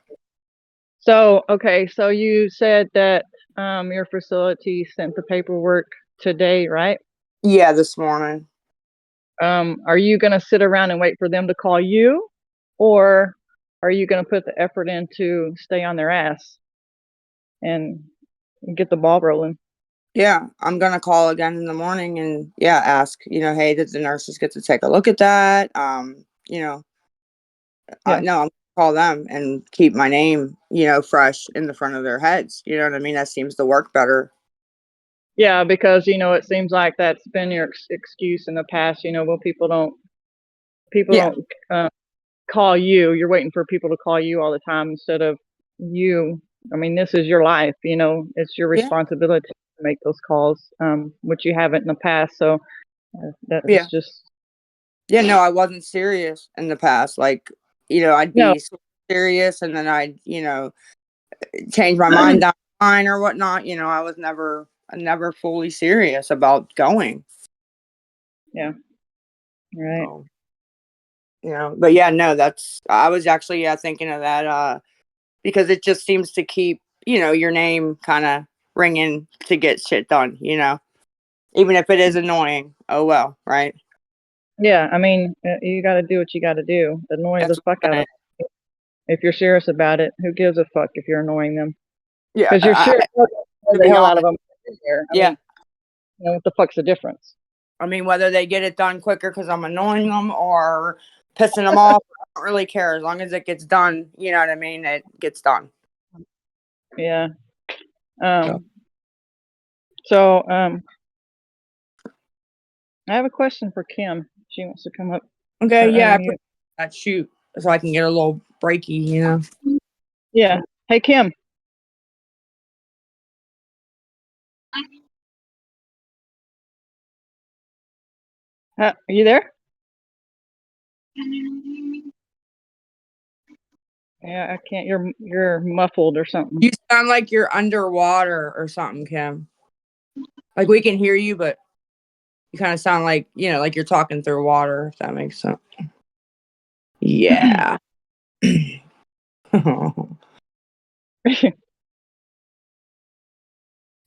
Speaker 8: So, okay. So you said that your facility sent the paperwork today, right?
Speaker 2: Yeah, this morning.
Speaker 8: Are you going to sit around and wait for them to call you, or are you going to put the effort in to stay on their ass and get the ball rolling?
Speaker 2: Yeah, I'm gonna call again in the morning and ask, hey, did the nurses get to take a look at that? No, I'm gonna call them and keep my name, fresh in the front of their heads. You know what I mean? That seems to work better.
Speaker 8: Yeah, because it seems like that's been your excuse in the past. Well, people don't call you. You're waiting for people to call you all the time instead of you. I mean, this is your life. It's your responsibility to make those calls, which you haven't in the past. So that's just.
Speaker 2: Yeah, no, I wasn't serious in the past. Like, I'd be serious and then I'd, change my mind down the line or whatnot. I was never fully serious about going.
Speaker 8: Yeah. Right.
Speaker 2: So, but yeah, no, I was actually thinking of that because it just seems to keep, your name kind of ringing to get shit done, even if it is annoying. Oh, well, right.
Speaker 8: Yeah. I mean, you got to do what you got to do. Annoy the fuck out of them. If you're serious about it, who gives a fuck if you're annoying them?
Speaker 2: Yeah.
Speaker 8: Because you're sure the hell out of them. I mean, what the fuck's the difference?
Speaker 2: I mean, whether they get it done quicker because I'm annoying them or pissing them off, I don't really care. As long as it gets done, you know what I mean? It gets done.
Speaker 8: Yeah. I have a question for Kim. She wants to come up.
Speaker 2: Okay, yeah. Shoot. So I can get a little breaky,
Speaker 8: Yeah. Hey, Kim. Are you there? Yeah, I can't. You're muffled or something.
Speaker 2: You sound like you're underwater or something, Kim. Like we can hear you, but you kind of sound like, like you're talking through water, if that makes sense. Yeah.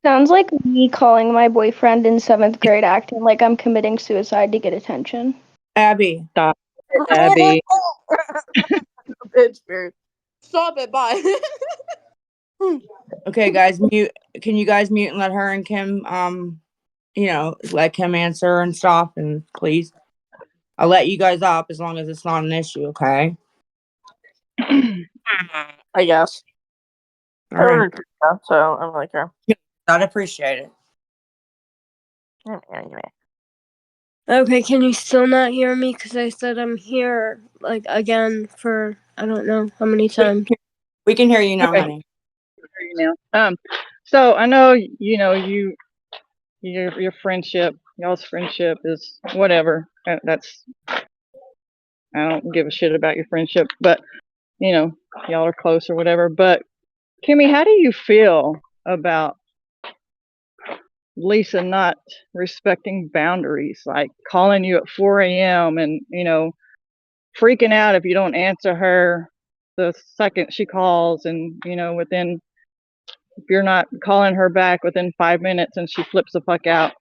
Speaker 5: Sounds like me calling my boyfriend in 7th grade acting like I'm committing suicide to get attention.
Speaker 2: Abby.
Speaker 8: Stop. Abby.
Speaker 6: Bitch, stop it, bye.
Speaker 2: Okay, guys, mute. Can you guys mute and let her and Kim, let Kim answer and stuff, and please. I'll let you guys up as long as it's not an issue, okay?
Speaker 6: I guess.
Speaker 2: All right.
Speaker 6: So I'm like,
Speaker 2: I'd appreciate it.
Speaker 9: Okay, can you still not hear me? Because I said I'm here, like, again for, I don't know how many times.
Speaker 2: We can hear you now, honey.
Speaker 8: We can hear you now. So I know, your friendship, y'all's friendship is whatever. That's, I don't give a shit about your friendship, but you know, y'all are close or whatever. But Kimmy, how do you feel about Lisa not respecting boundaries, like calling you at 4 a.m. and, you know, freaking out if you don't answer her the second she calls, and, you know, if you're not calling her back within 5 minutes and she flips the fuck out?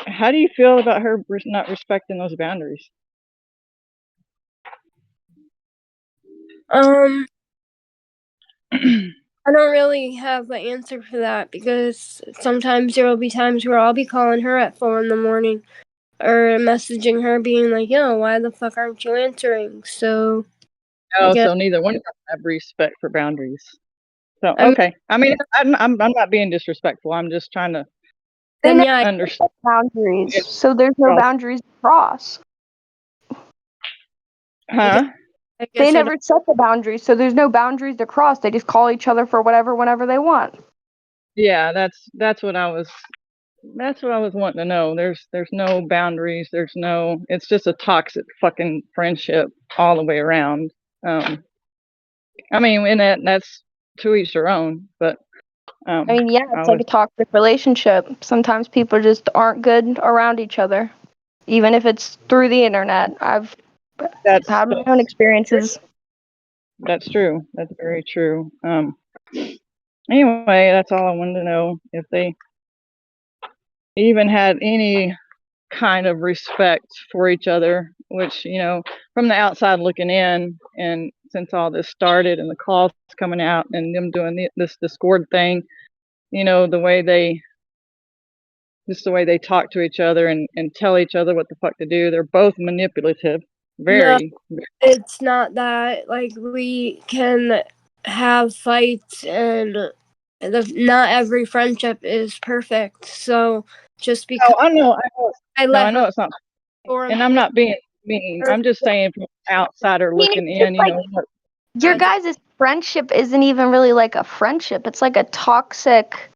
Speaker 8: How do you feel about her not respecting those boundaries?
Speaker 9: I don't really have an answer for that, because sometimes there will be times where I'll be calling her at 4 in the morning or messaging her being like, yo, why the fuck aren't you answering? So I
Speaker 8: Oh,
Speaker 9: guess,
Speaker 8: so neither one of them have respect for boundaries. So,
Speaker 9: I mean,
Speaker 8: okay. I mean, I'm not being disrespectful. I'm just trying to
Speaker 5: They
Speaker 9: then
Speaker 5: never
Speaker 9: yeah,
Speaker 8: understand.
Speaker 5: set boundaries,
Speaker 8: It.
Speaker 5: so there's no boundaries to cross.
Speaker 9: I guess,
Speaker 8: Huh?
Speaker 9: I
Speaker 5: They
Speaker 9: guess I don't.
Speaker 5: never set the boundaries, so there's no boundaries to cross. They just call each other for whatever, whenever they want.
Speaker 8: Yeah, that's what I was wanting to know. There's no boundaries. It's just a toxic fucking friendship all the way around. I mean, and that's to each their own, but
Speaker 5: I mean, yeah,
Speaker 8: I
Speaker 5: it's like
Speaker 8: was
Speaker 5: a toxic relationship. Sometimes people just aren't good around each other, even if it's through the internet. I've
Speaker 8: that's
Speaker 5: had my own experiences.
Speaker 8: that's true. That's very true. Anyway, that's all I wanted to know, if they even had any kind of respect for each other, which, you know, from the outside looking in, and since all this started and the calls coming out and them doing this Discord thing, you know, the way they talk to each other and tell each other what the fuck to do, they're both manipulative.
Speaker 9: No,
Speaker 8: Very.
Speaker 9: it's not that. Like, we can have fights, and not every friendship is perfect. So just because
Speaker 8: Oh, I know.
Speaker 9: I
Speaker 8: No,
Speaker 9: let
Speaker 8: I
Speaker 9: her
Speaker 8: know it's not.
Speaker 9: or
Speaker 8: And I'm not being mean. I'm just saying, from an outsider
Speaker 5: I mean,
Speaker 8: looking
Speaker 5: it's just
Speaker 8: in, you
Speaker 5: like
Speaker 8: know,
Speaker 5: your guys' friendship isn't even really like a friendship. It's like a toxic.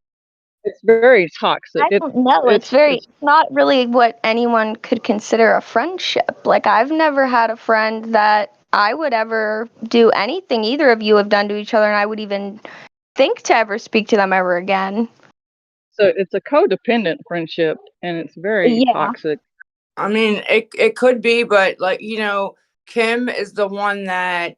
Speaker 8: it's very toxic.
Speaker 5: I don't know. It's
Speaker 8: It's
Speaker 5: not really what anyone could consider a friendship. Like, I've never had a friend that I would ever do anything either of you have done to each other, and I would even think to ever speak to them ever again.
Speaker 8: so it's a codependent friendship, and it's very
Speaker 5: Yeah.
Speaker 8: toxic.
Speaker 2: I mean, it could be, but like, Kim is the one that,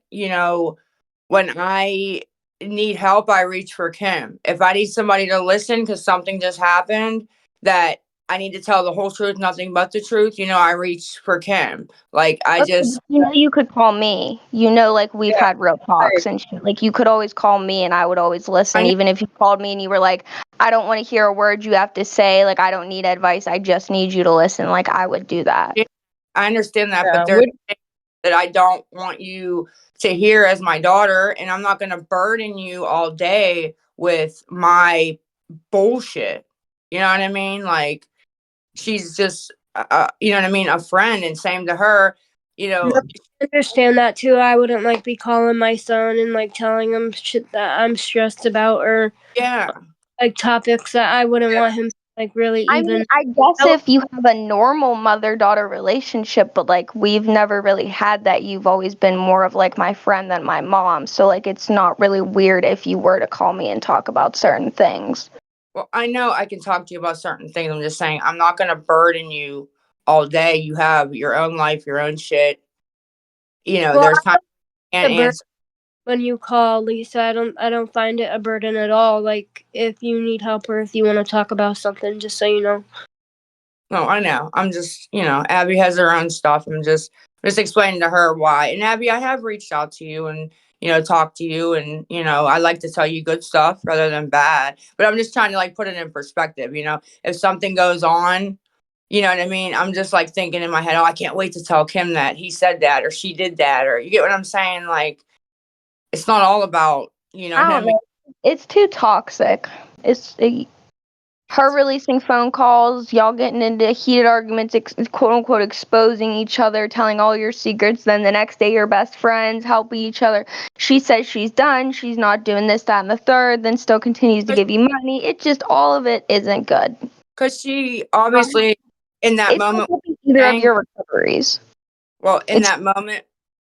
Speaker 2: when I need help, I reach for Kim. If I need somebody to listen because something just happened that I need to tell the whole truth, nothing but the truth, I reach for Kim. Like, I
Speaker 5: Okay,
Speaker 2: just,
Speaker 5: but you could call me. Like, we've
Speaker 8: Yeah,
Speaker 5: had real talks and shit. Like, you could always call me and I would always
Speaker 2: I
Speaker 5: listen.
Speaker 2: know,
Speaker 5: Even if you called me and you were like, I don't want to hear a word you have to say. Like, I don't need advice. I just need you to listen. Like, I would do that.
Speaker 2: I understand that, but
Speaker 8: yeah.
Speaker 2: there's things that I don't want you to hear as my daughter, and I'm not going to burden you all day with my bullshit. You know what I mean? Like, she's just, you know what I mean, a friend, and same to her. You
Speaker 9: no,
Speaker 2: know,
Speaker 9: I understand that too. I wouldn't like be calling my son and like telling him shit that I'm stressed about, or
Speaker 2: yeah.
Speaker 9: like topics that I wouldn't want him to like really
Speaker 5: I mean,
Speaker 9: even
Speaker 5: I guess
Speaker 9: know.
Speaker 5: if you have a normal mother-daughter relationship, but like we've never really had that. You've always been more of like my friend than my mom. So like it's not really weird if you were to call me and talk about certain things.
Speaker 2: Well, I know I can talk to you about certain things. I'm just saying, I'm not going to burden you all day. You have your own life, your own shit.
Speaker 9: Well,
Speaker 2: There's time you
Speaker 9: a
Speaker 2: can't
Speaker 9: burden
Speaker 2: answer.
Speaker 9: when you call, Lisa. I don't find it a burden at all. Like, if you need help or if you want to talk about something, just so you know.
Speaker 2: No, I know. I'm just, Abby has her own stuff. I'm just explaining to her why. And Abby, I have reached out to you and, talked to you, and, I like to tell you good stuff rather than bad. But I'm just trying to like put it in perspective, if something goes on, you know what I mean? I'm just like thinking in my head, oh, I can't wait to tell Kim that he said that or she did that, or you get what I'm saying? Like, it's not all about,
Speaker 5: I don't
Speaker 2: him.
Speaker 5: know. It's too toxic. Her releasing phone calls, y'all getting into heated arguments, quote unquote exposing each other, telling all your secrets. Then the next day, you're best friends, helping each other. She says she's done, she's not doing this, that, and the third, then still continues to give you money. It just, all of it isn't good.
Speaker 2: Because she obviously, in that
Speaker 5: It's not
Speaker 2: moment,
Speaker 5: helping either of
Speaker 2: saying,
Speaker 5: your recoveries.
Speaker 2: Well,
Speaker 1: It's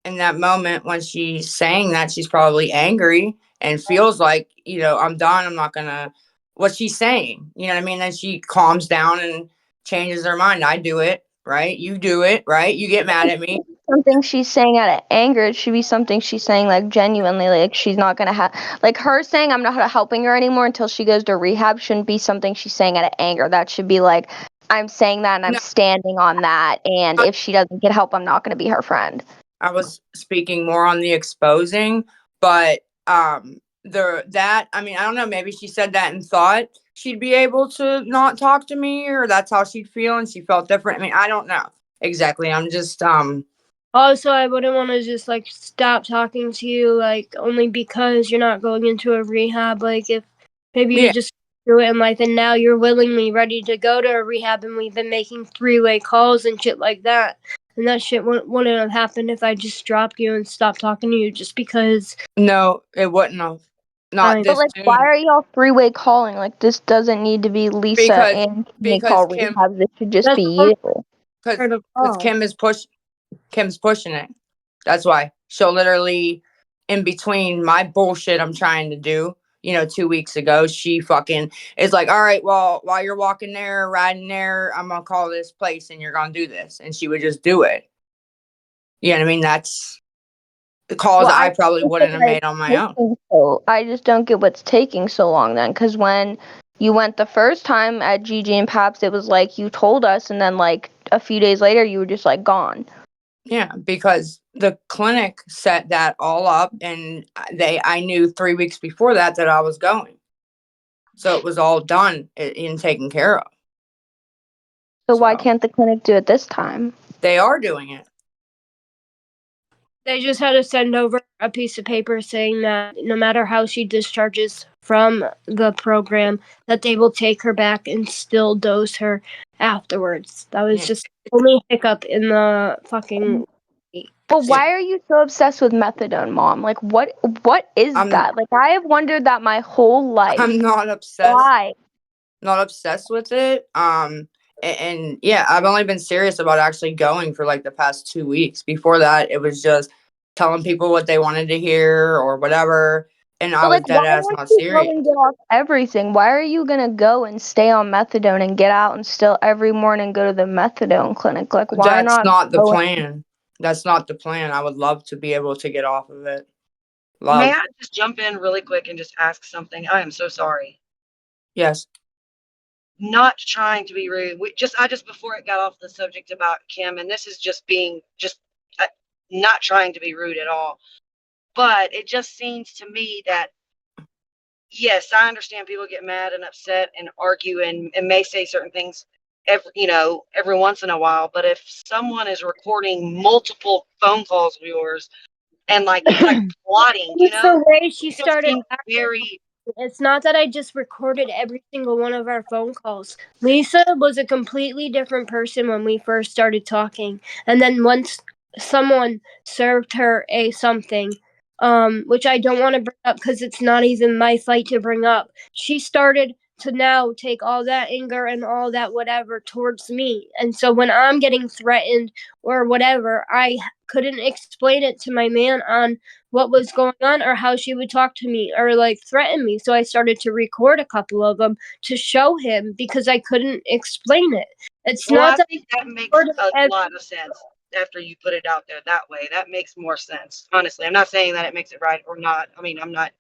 Speaker 2: in that moment when she's saying that, she's probably angry and feels like, I'm done. I'm not gonna. What she's saying, you know what I mean? Then she calms down and changes her mind. I do it, right? You do it, right? You get mad at me.
Speaker 5: Something she's saying out of anger. It should be something she's saying like genuinely, like she's not gonna have, like her saying I'm not helping her anymore until she goes to rehab shouldn't be something she's saying out of anger. That should be like, I'm saying that and I'm
Speaker 2: No,
Speaker 5: standing on that, and if she doesn't get help, I'm not gonna be her friend.
Speaker 2: I was speaking more on the exposing, but I mean, I don't know, maybe she said that and thought she'd be able to not talk to me, or that's how she'd feel and she felt different. I mean, I don't know exactly. I'm just
Speaker 9: Also, I wouldn't want to just like stop talking to you like only because you're not going into a rehab. Like if maybe you
Speaker 2: yeah.
Speaker 9: just do it and like then now you're willingly ready to go to a rehab and we've been making 3-way calls and shit like that. And that shit wouldn't have happened if I just dropped you and stopped talking to you just because
Speaker 2: No, it wouldn't have. Not
Speaker 9: I
Speaker 5: But
Speaker 2: this
Speaker 5: like, why
Speaker 2: soon.
Speaker 5: are y'all three-way calling? Like, this doesn't need to be Lisa
Speaker 2: Because
Speaker 5: and Kimmy
Speaker 2: because
Speaker 5: call
Speaker 2: Kim
Speaker 5: rehab. This should just
Speaker 9: that's
Speaker 5: be
Speaker 9: all
Speaker 5: you.
Speaker 2: because
Speaker 9: part of
Speaker 2: because
Speaker 9: all.
Speaker 2: Kim's pushing it. That's why. She'll literally, in between my bullshit I'm trying to do, 2 weeks ago, she fucking is like, all right, well, while you're walking there, riding there, I'm going to call this place and you're going to do this. And she would just do it. You know what I mean? That's the calls
Speaker 5: Well, I
Speaker 2: I probably
Speaker 5: don't get
Speaker 2: wouldn't have
Speaker 5: why
Speaker 2: made on
Speaker 5: it's
Speaker 2: my own.
Speaker 5: taking so. I just don't get what's taking so long then. Because when you went the first time at Gigi and Paps, it was like you told us, and then like a few days later, you were just like gone.
Speaker 2: Yeah, because the clinic set that all up and I knew 3 weeks before that I was going. So it was all done and taken care of.
Speaker 5: So why
Speaker 2: So
Speaker 5: can't the clinic do it this time?
Speaker 2: they are doing it.
Speaker 9: They just had to send over a piece of paper saying that no matter how she discharges from the program, that they will take her back and still dose her afterwards. That was
Speaker 2: Yeah.
Speaker 9: just the only hiccup in the fucking.
Speaker 5: But
Speaker 2: Yeah.
Speaker 5: why are you so obsessed with methadone, Mom? Like, what is
Speaker 2: I'm
Speaker 5: that? Like, I have wondered that my whole
Speaker 2: I'm
Speaker 5: life.
Speaker 2: not obsessed
Speaker 5: Why?
Speaker 2: with it. And yeah, I've only been serious about actually going for like the past 2 weeks. Before that, it was just telling people what they wanted to hear or whatever. And I
Speaker 5: But
Speaker 2: was
Speaker 5: like, why
Speaker 2: dead ass
Speaker 5: won't
Speaker 2: not
Speaker 5: you go
Speaker 2: serious.
Speaker 5: and get off everything? Why are you gonna go and stay on methadone and get out and still every morning go to the methadone clinic? Like, why
Speaker 2: That's
Speaker 5: not
Speaker 2: not the
Speaker 5: go?
Speaker 2: plan. That's not the plan. I would love to be able to get off of it.
Speaker 10: May
Speaker 2: Love.
Speaker 10: I just jump in really quick and just ask something? I am so sorry.
Speaker 2: Yes.
Speaker 10: Not trying to be rude. I just before it got off the subject about Kim, and this is just being uh, not trying to be rude at all. But it just seems to me that yes, I understand people get mad and upset and argue and may say certain things every once in a while. But if someone is recording multiple phone calls of yours and like it's like plotting,
Speaker 9: It's the way she
Speaker 10: it just
Speaker 9: started
Speaker 10: seems
Speaker 9: acting.
Speaker 10: very.
Speaker 9: It's not that I just recorded every single one of our phone calls. Lisa was a completely different person when we first started talking. And then once someone served her a something, which I don't want to bring up because it's not even my fight to bring up, she started to now take all that anger and all that whatever towards me. And so when I'm getting threatened or whatever, I couldn't explain it to my man on what was going on or how she would talk to me or like threaten me. So I started to record a couple of them to show him because I couldn't explain it. It's
Speaker 10: Well,
Speaker 9: not
Speaker 10: I
Speaker 9: that
Speaker 10: think that makes
Speaker 9: I
Speaker 10: a
Speaker 9: recorded
Speaker 10: lot of sense after you put it out there that way. That makes more sense. Honestly, I'm not saying that it makes it right or not. I mean, I'm not.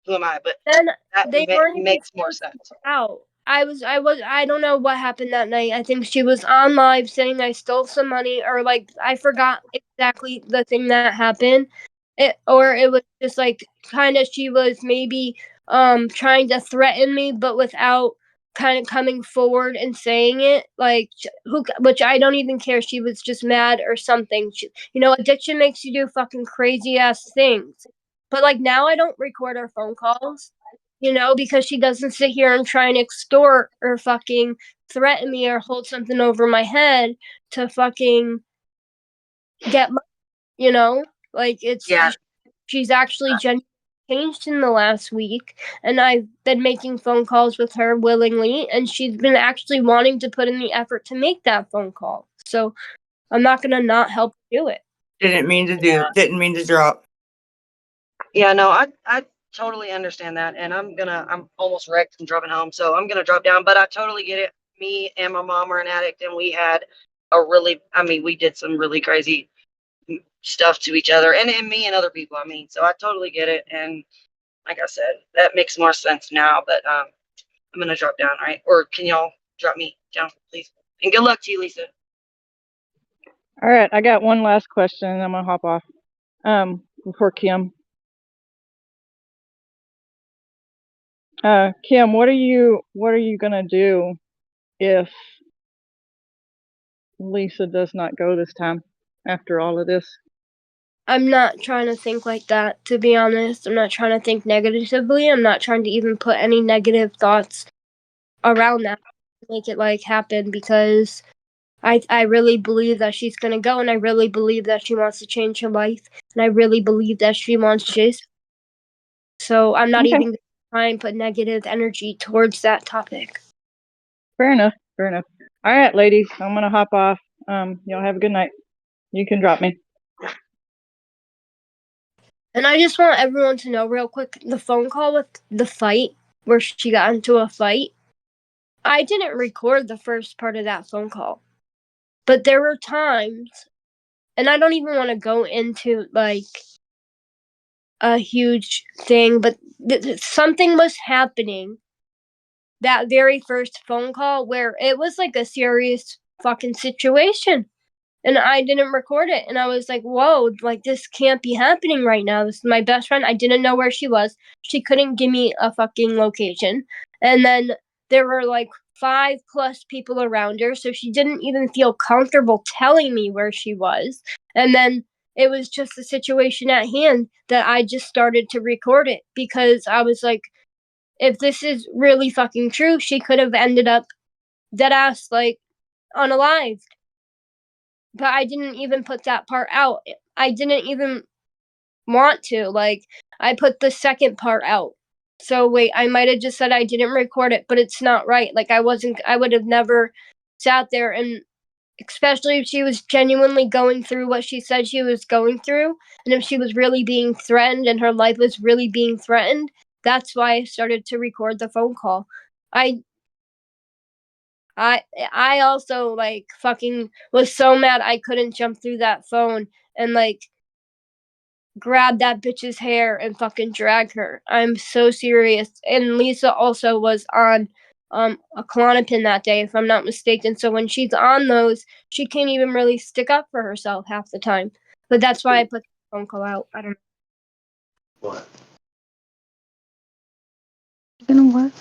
Speaker 10: Who am I? But
Speaker 9: then
Speaker 10: that
Speaker 9: they weren't even
Speaker 10: makes more sense.
Speaker 9: out. I don't know what happened that night. I think she was on live saying I stole some money or like I forgot exactly the thing that happened. It was just like kind of she was maybe trying to threaten me but without kind of coming forward and saying it like who which I don't even care. She was just mad or something. Addiction makes you do fucking crazy ass things. But like now I don't record her phone calls because she doesn't sit here and try and extort or fucking threaten me or hold something over my head to fucking get money, Like
Speaker 10: Yeah,
Speaker 9: she's actually changed in the last week, and I've been making phone calls with her willingly, and she's been actually wanting to put in the effort to make that phone call. So I'm not gonna not help do it.
Speaker 2: Didn't mean to drop.
Speaker 10: Yeah, no, I totally understand that, and I'm almost wrecked from driving home, so I'm gonna drop down. But I totally get it. Me and my mom are an addict, and we did some really crazy stuff to each other, and me and other people. So I totally get it, and like I said, that makes more sense now. But I'm gonna drop down, right? Or can y'all drop me down, please? And good luck to you, Lisa.
Speaker 8: All right, I got one last question, and I'm gonna hop off. Before Kim. Kim, what are you gonna do if Lisa does not go this time after all of this?
Speaker 9: I'm not trying to think like that, to be honest. I'm not trying to think negatively. I'm not trying to even put any negative thoughts around that to make it like happen, because I really believe that she's gonna go, and I really believe that she wants to change her life, and I really believe that she wants Jace. So I'm not even gonna try and put negative energy towards that topic.
Speaker 8: Fair enough. All right, ladies, I'm gonna hop off. Y'all have a good night. You can drop me.
Speaker 9: And I just want everyone to know real quick, the phone call with the fight, where she got into a fight, I didn't record the first part of that phone call. But there were times, and I don't even want to go into like a huge thing, but something was happening that very first phone call where it was like a serious fucking situation. And I didn't record it. And I was like, whoa, like this can't be happening right now. This is my best friend. I didn't know where she was. She couldn't give me a fucking location. And then there were like 5+ people around her. So she didn't even feel comfortable telling me where she was. And then it was just the situation at hand that I just started to record it, because I was like, if this is really fucking true, she could have ended up dead ass, like, unalived. But I didn't even put that part out. I didn't even want to. Like, I put the second part out. So wait, I might have just said I didn't record it, but it's not right. Like, I would have never sat there, and especially if she was genuinely going through what she said she was going through, and if she was really being threatened and her life was really being threatened, that's why I started to record the phone call. I I also like fucking was so mad I couldn't jump through that phone and like grab that bitch's hair and fucking drag her. I'm so serious. And Lisa also was on a Klonopin that day, if I'm not mistaken. So when she's on those, she can't even really stick up for herself half the time. But that's why I put the phone call out. I don't know.
Speaker 5: What? It's gonna work.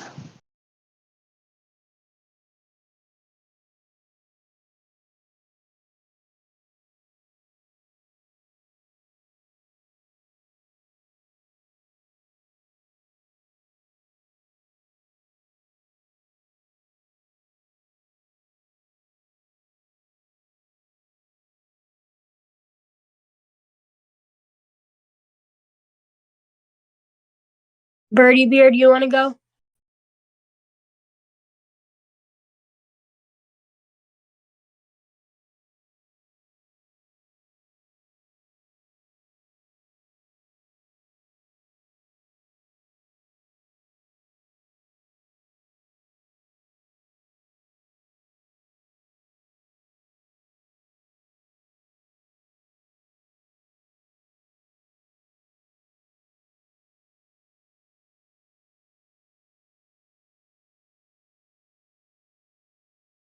Speaker 9: Birdie Beard, you want to go?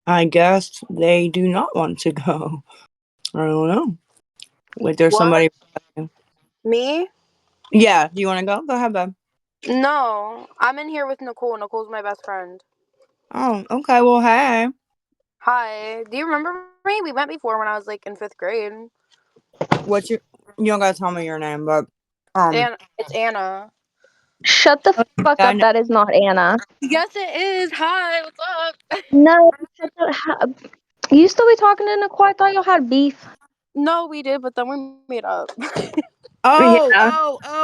Speaker 2: I guess they do not want to go. I don't know. Wait, there's somebody.
Speaker 11: Me?
Speaker 2: Yeah, do you want to go? Go ahead, babe.
Speaker 11: No, I'm in here with Nicole. Nicole's my best friend.
Speaker 2: Oh, okay. Well, hey.
Speaker 11: Hi. Do you remember me? We met before when I was like in 5th grade.
Speaker 2: What's your? You don't gotta tell me your name, but
Speaker 11: And it's Anna.
Speaker 5: Shut the fuck
Speaker 2: I
Speaker 5: up.
Speaker 2: know.
Speaker 5: That is not Anna.
Speaker 11: Yes, it is. Hi, what's up?
Speaker 5: No, you still be talking to Nicole? I thought y'all had beef.
Speaker 11: No, we did, but then we made up.
Speaker 5: Yeah.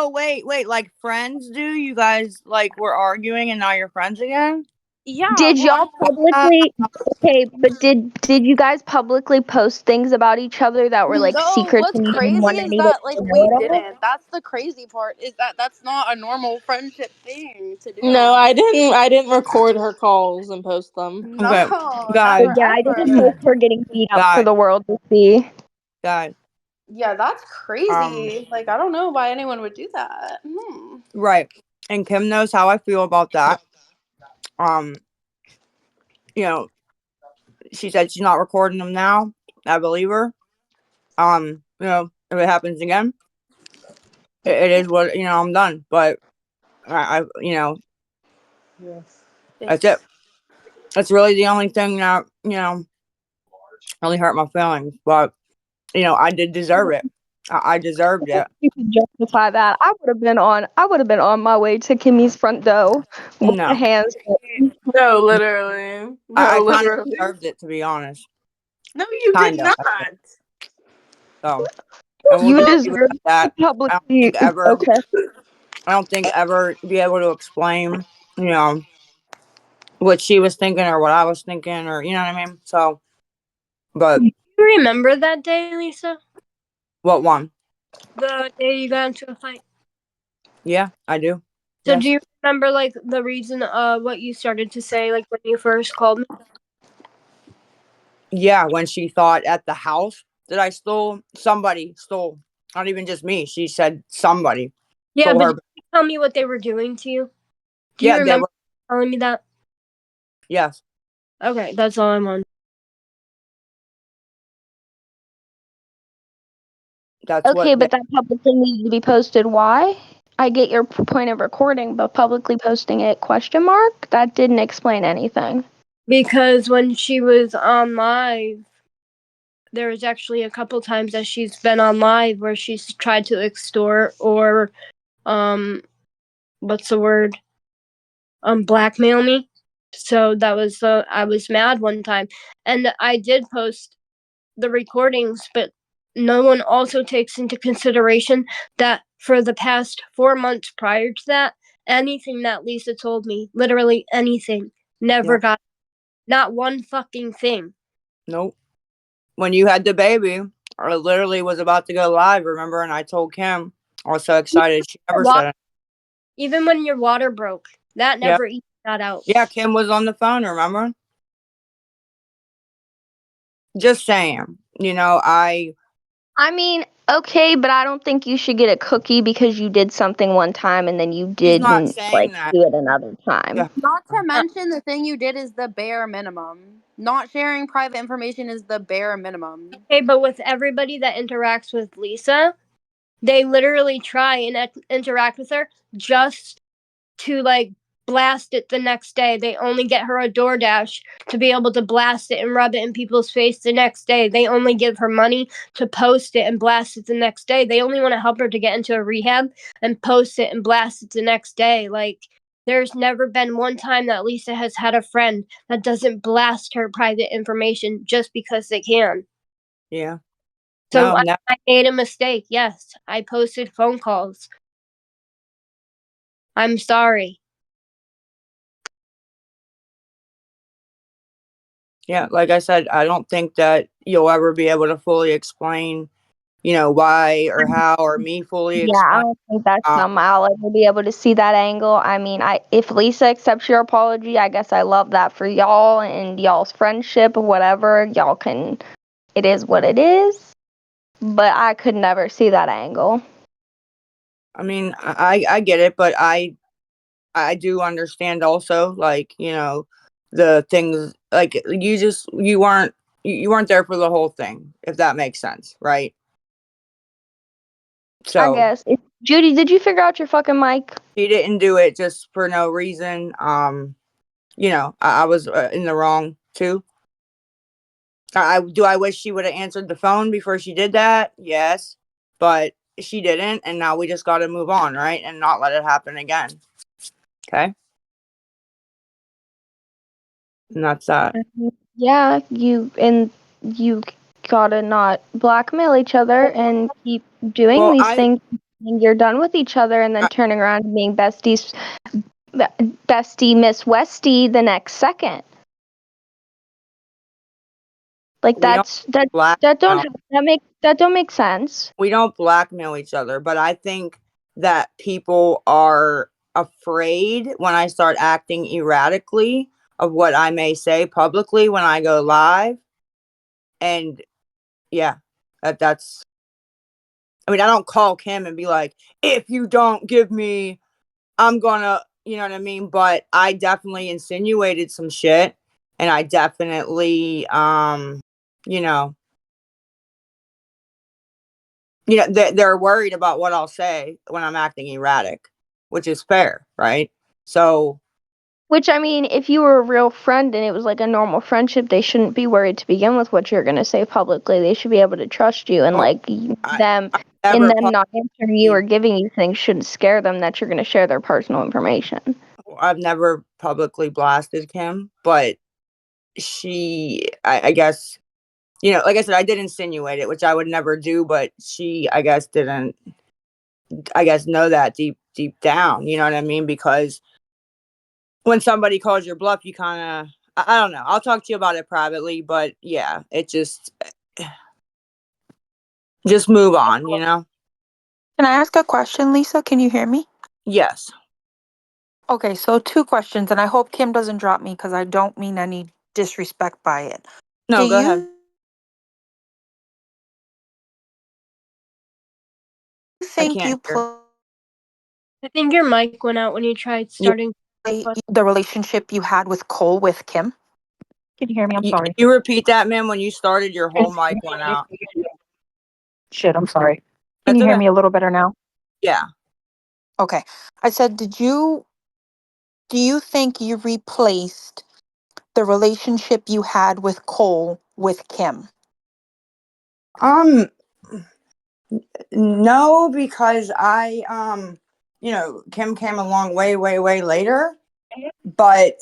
Speaker 2: Wait. Like friends do? You guys like were arguing and now you're friends again?
Speaker 11: Yeah.
Speaker 5: Did
Speaker 11: well,
Speaker 5: y'all publicly okay, but did you guys publicly post things about each other that were like
Speaker 11: No,
Speaker 5: secrets
Speaker 11: what's
Speaker 5: and you didn't
Speaker 11: crazy
Speaker 5: want
Speaker 11: is
Speaker 5: anybody
Speaker 11: that like
Speaker 5: to know
Speaker 11: we
Speaker 5: at all?
Speaker 11: didn't. That's the crazy part is that that's not a normal friendship thing to do.
Speaker 6: No, I didn't. I didn't record her calls and post them.
Speaker 11: No,
Speaker 2: Okay,
Speaker 5: But
Speaker 2: guys,
Speaker 11: never
Speaker 5: yeah, I didn't
Speaker 11: ever.
Speaker 5: post her getting beat up for
Speaker 2: guys,
Speaker 5: the world to see.
Speaker 2: guys.
Speaker 11: Yeah, that's
Speaker 2: Um,
Speaker 11: crazy. Like I don't know why anyone would do that.
Speaker 2: right. And Kim knows how I feel about that. Um, you know, she said she's not recording them now. I believe her. If it happens again, it is what I'm done. But that's it.
Speaker 11: It's
Speaker 2: That's really the only thing that really hurt my feelings. But I did deserve it. I deserved it.
Speaker 5: You could justify that. I would have been on my way to Kimmy's front door with my
Speaker 2: No,
Speaker 5: hands up.
Speaker 6: No, literally.
Speaker 2: I
Speaker 6: No,
Speaker 2: kind of
Speaker 6: literally.
Speaker 2: deserved it, to be honest.
Speaker 6: No, you did
Speaker 2: Kind of.
Speaker 6: not.
Speaker 2: So, and we'll
Speaker 5: You
Speaker 2: just leave it
Speaker 5: deserve
Speaker 2: at
Speaker 5: to
Speaker 2: that. I don't
Speaker 5: publicly
Speaker 2: think ever.
Speaker 5: okay.
Speaker 2: I don't think ever be able to explain, what she was thinking or what I was thinking, or you know what I mean. So, but
Speaker 9: Do you remember that day, Lisa?
Speaker 2: what one?
Speaker 9: The day you got into a fight?
Speaker 2: Yeah, I do.
Speaker 9: So do
Speaker 2: Yes.
Speaker 9: you remember like the reason what you started to say like when you first called me?
Speaker 2: Yeah, when she thought at the house that I stole, somebody stole. Not even just me. She said somebody
Speaker 9: Yeah,
Speaker 2: stole
Speaker 9: but
Speaker 2: her.
Speaker 9: did you tell me what they were doing to you? Do you
Speaker 2: Yeah, that
Speaker 9: remember
Speaker 2: was,
Speaker 9: telling me that?
Speaker 2: yes.
Speaker 9: Okay, that's all I'm on.
Speaker 2: That's
Speaker 5: Okay,
Speaker 2: what they,
Speaker 5: but that publicly needed to be posted. Why? I get your point of recording, but publicly posting it question mark? That didn't explain anything.
Speaker 9: Because when she was on live, there was actually a couple times that she's been on live where she's tried to extort or what's the word? Blackmail me. So that was I was mad one time. And I did post the recordings, but no one also takes into consideration that for the past 4 months prior to that, anything that Lisa told me, literally anything, never
Speaker 2: yeah,
Speaker 9: got, not one fucking thing.
Speaker 2: nope. When you had the baby, I literally was about to go live, remember? And I told Kim, I was so excited. She never said it.
Speaker 9: Even when your water broke, that
Speaker 2: Yeah.
Speaker 9: never even got out.
Speaker 2: Yeah, Kim was on the phone, remember? Just saying.
Speaker 5: I mean, okay, but I don't think you should get a cookie because you did something one time and then you
Speaker 2: He's not
Speaker 5: didn't
Speaker 2: saying
Speaker 5: like
Speaker 2: that.
Speaker 5: do it another time.
Speaker 2: Yeah.
Speaker 11: not to mention the thing you did is the bare minimum. Not sharing private information is the bare minimum.
Speaker 9: Okay, but with everybody that interacts with Lisa, they literally try and interact with her just to like blast it the next day. They only get her a DoorDash to be able to blast it and rub it in people's face the next day. They only give her money to post it and blast it the next day. They only want to help her to get into a rehab and post it and blast it the next day. Like there's never been one time that Lisa has had a friend that doesn't blast her private information just because they can.
Speaker 2: Yeah.
Speaker 9: So
Speaker 2: No, no.
Speaker 9: I made a mistake. Yes, I posted phone calls. I'm sorry.
Speaker 2: Yeah, like I said, I don't think that you'll ever be able to fully explain, why or how, or me fully
Speaker 5: Yeah, I
Speaker 2: explain.
Speaker 5: don't think that's
Speaker 2: Um,
Speaker 5: something I'll ever be able to see that angle. I mean, if Lisa accepts your apology, I guess I love that for y'all and y'all's friendship or whatever. Y'all can, it is what it is. But I could never see that angle.
Speaker 2: I mean, I get it, but I do understand also, like, the things like you weren't there for the whole thing, if that makes sense, right?
Speaker 5: I
Speaker 2: So
Speaker 5: guess. Judy, did you figure out your fucking mic?
Speaker 2: he didn't do it just for no reason. I was in the wrong too. I wish she would have answered the phone before she did that. Yes, but she didn't, and now we just got to move on, right, and not let it happen again. Okay, and that's that.
Speaker 5: Yeah, you gotta not blackmail each other and keep doing
Speaker 2: Well,
Speaker 5: these things. And you're done with each other and then turning around and being besties bestie Miss Westie the next second. Like
Speaker 2: We don't blackmail.
Speaker 5: that don't make sense.
Speaker 2: We don't blackmail each other, but I think that people are afraid when I start acting erratically of what I may say publicly when I go live. And yeah, that's I mean, I don't call Kim and be like, if you don't give me, I'm gonna, you know what I mean? But I definitely insinuated some shit, and I definitely, you know, they're worried about what I'll say when I'm acting erratic, which is fair, right? So,
Speaker 5: Which, I mean, if you were a real friend and it was like a normal friendship, they shouldn't be worried to begin with what you're going to say publicly. They should be able to trust you, and
Speaker 2: oh,
Speaker 5: like
Speaker 2: I,
Speaker 5: them
Speaker 2: I
Speaker 5: in
Speaker 2: never
Speaker 5: them not answering you
Speaker 2: publicly,
Speaker 5: or giving you things shouldn't scare them that you're going to share their personal information.
Speaker 2: I've never publicly blasted Kim, but I guess, like I said, I did insinuate it, which I would never do, but she, I guess, didn't, I guess, know that deep down, you know what I mean? Because when somebody calls your bluff, you kind of, I don't know. I'll talk to you about it privately, but yeah, it just move on, you know?
Speaker 12: Can I ask a question, Lisa? Can you hear me?
Speaker 2: Yes.
Speaker 12: Okay, so two questions, and I hope Kim doesn't drop me because I don't mean any disrespect by it. Do
Speaker 2: No, go ahead.
Speaker 12: you
Speaker 2: I
Speaker 12: think
Speaker 2: can't
Speaker 12: you
Speaker 2: hear.
Speaker 9: I think your mic went out when you tried
Speaker 2: You,
Speaker 9: starting.
Speaker 12: play the relationship you had with Cole with Kim? Can you hear me? I'm
Speaker 2: can
Speaker 12: sorry.
Speaker 2: you repeat that, man? When you started, your whole mic went out.
Speaker 12: Shit, I'm sorry. Can
Speaker 2: That's
Speaker 12: you hear
Speaker 2: okay.
Speaker 12: me a little better now?
Speaker 2: Yeah.
Speaker 12: Okay. I said, do you think you replaced the relationship you had with Cole with Kim?
Speaker 2: Um, no, because Kim came along way, way, way later, but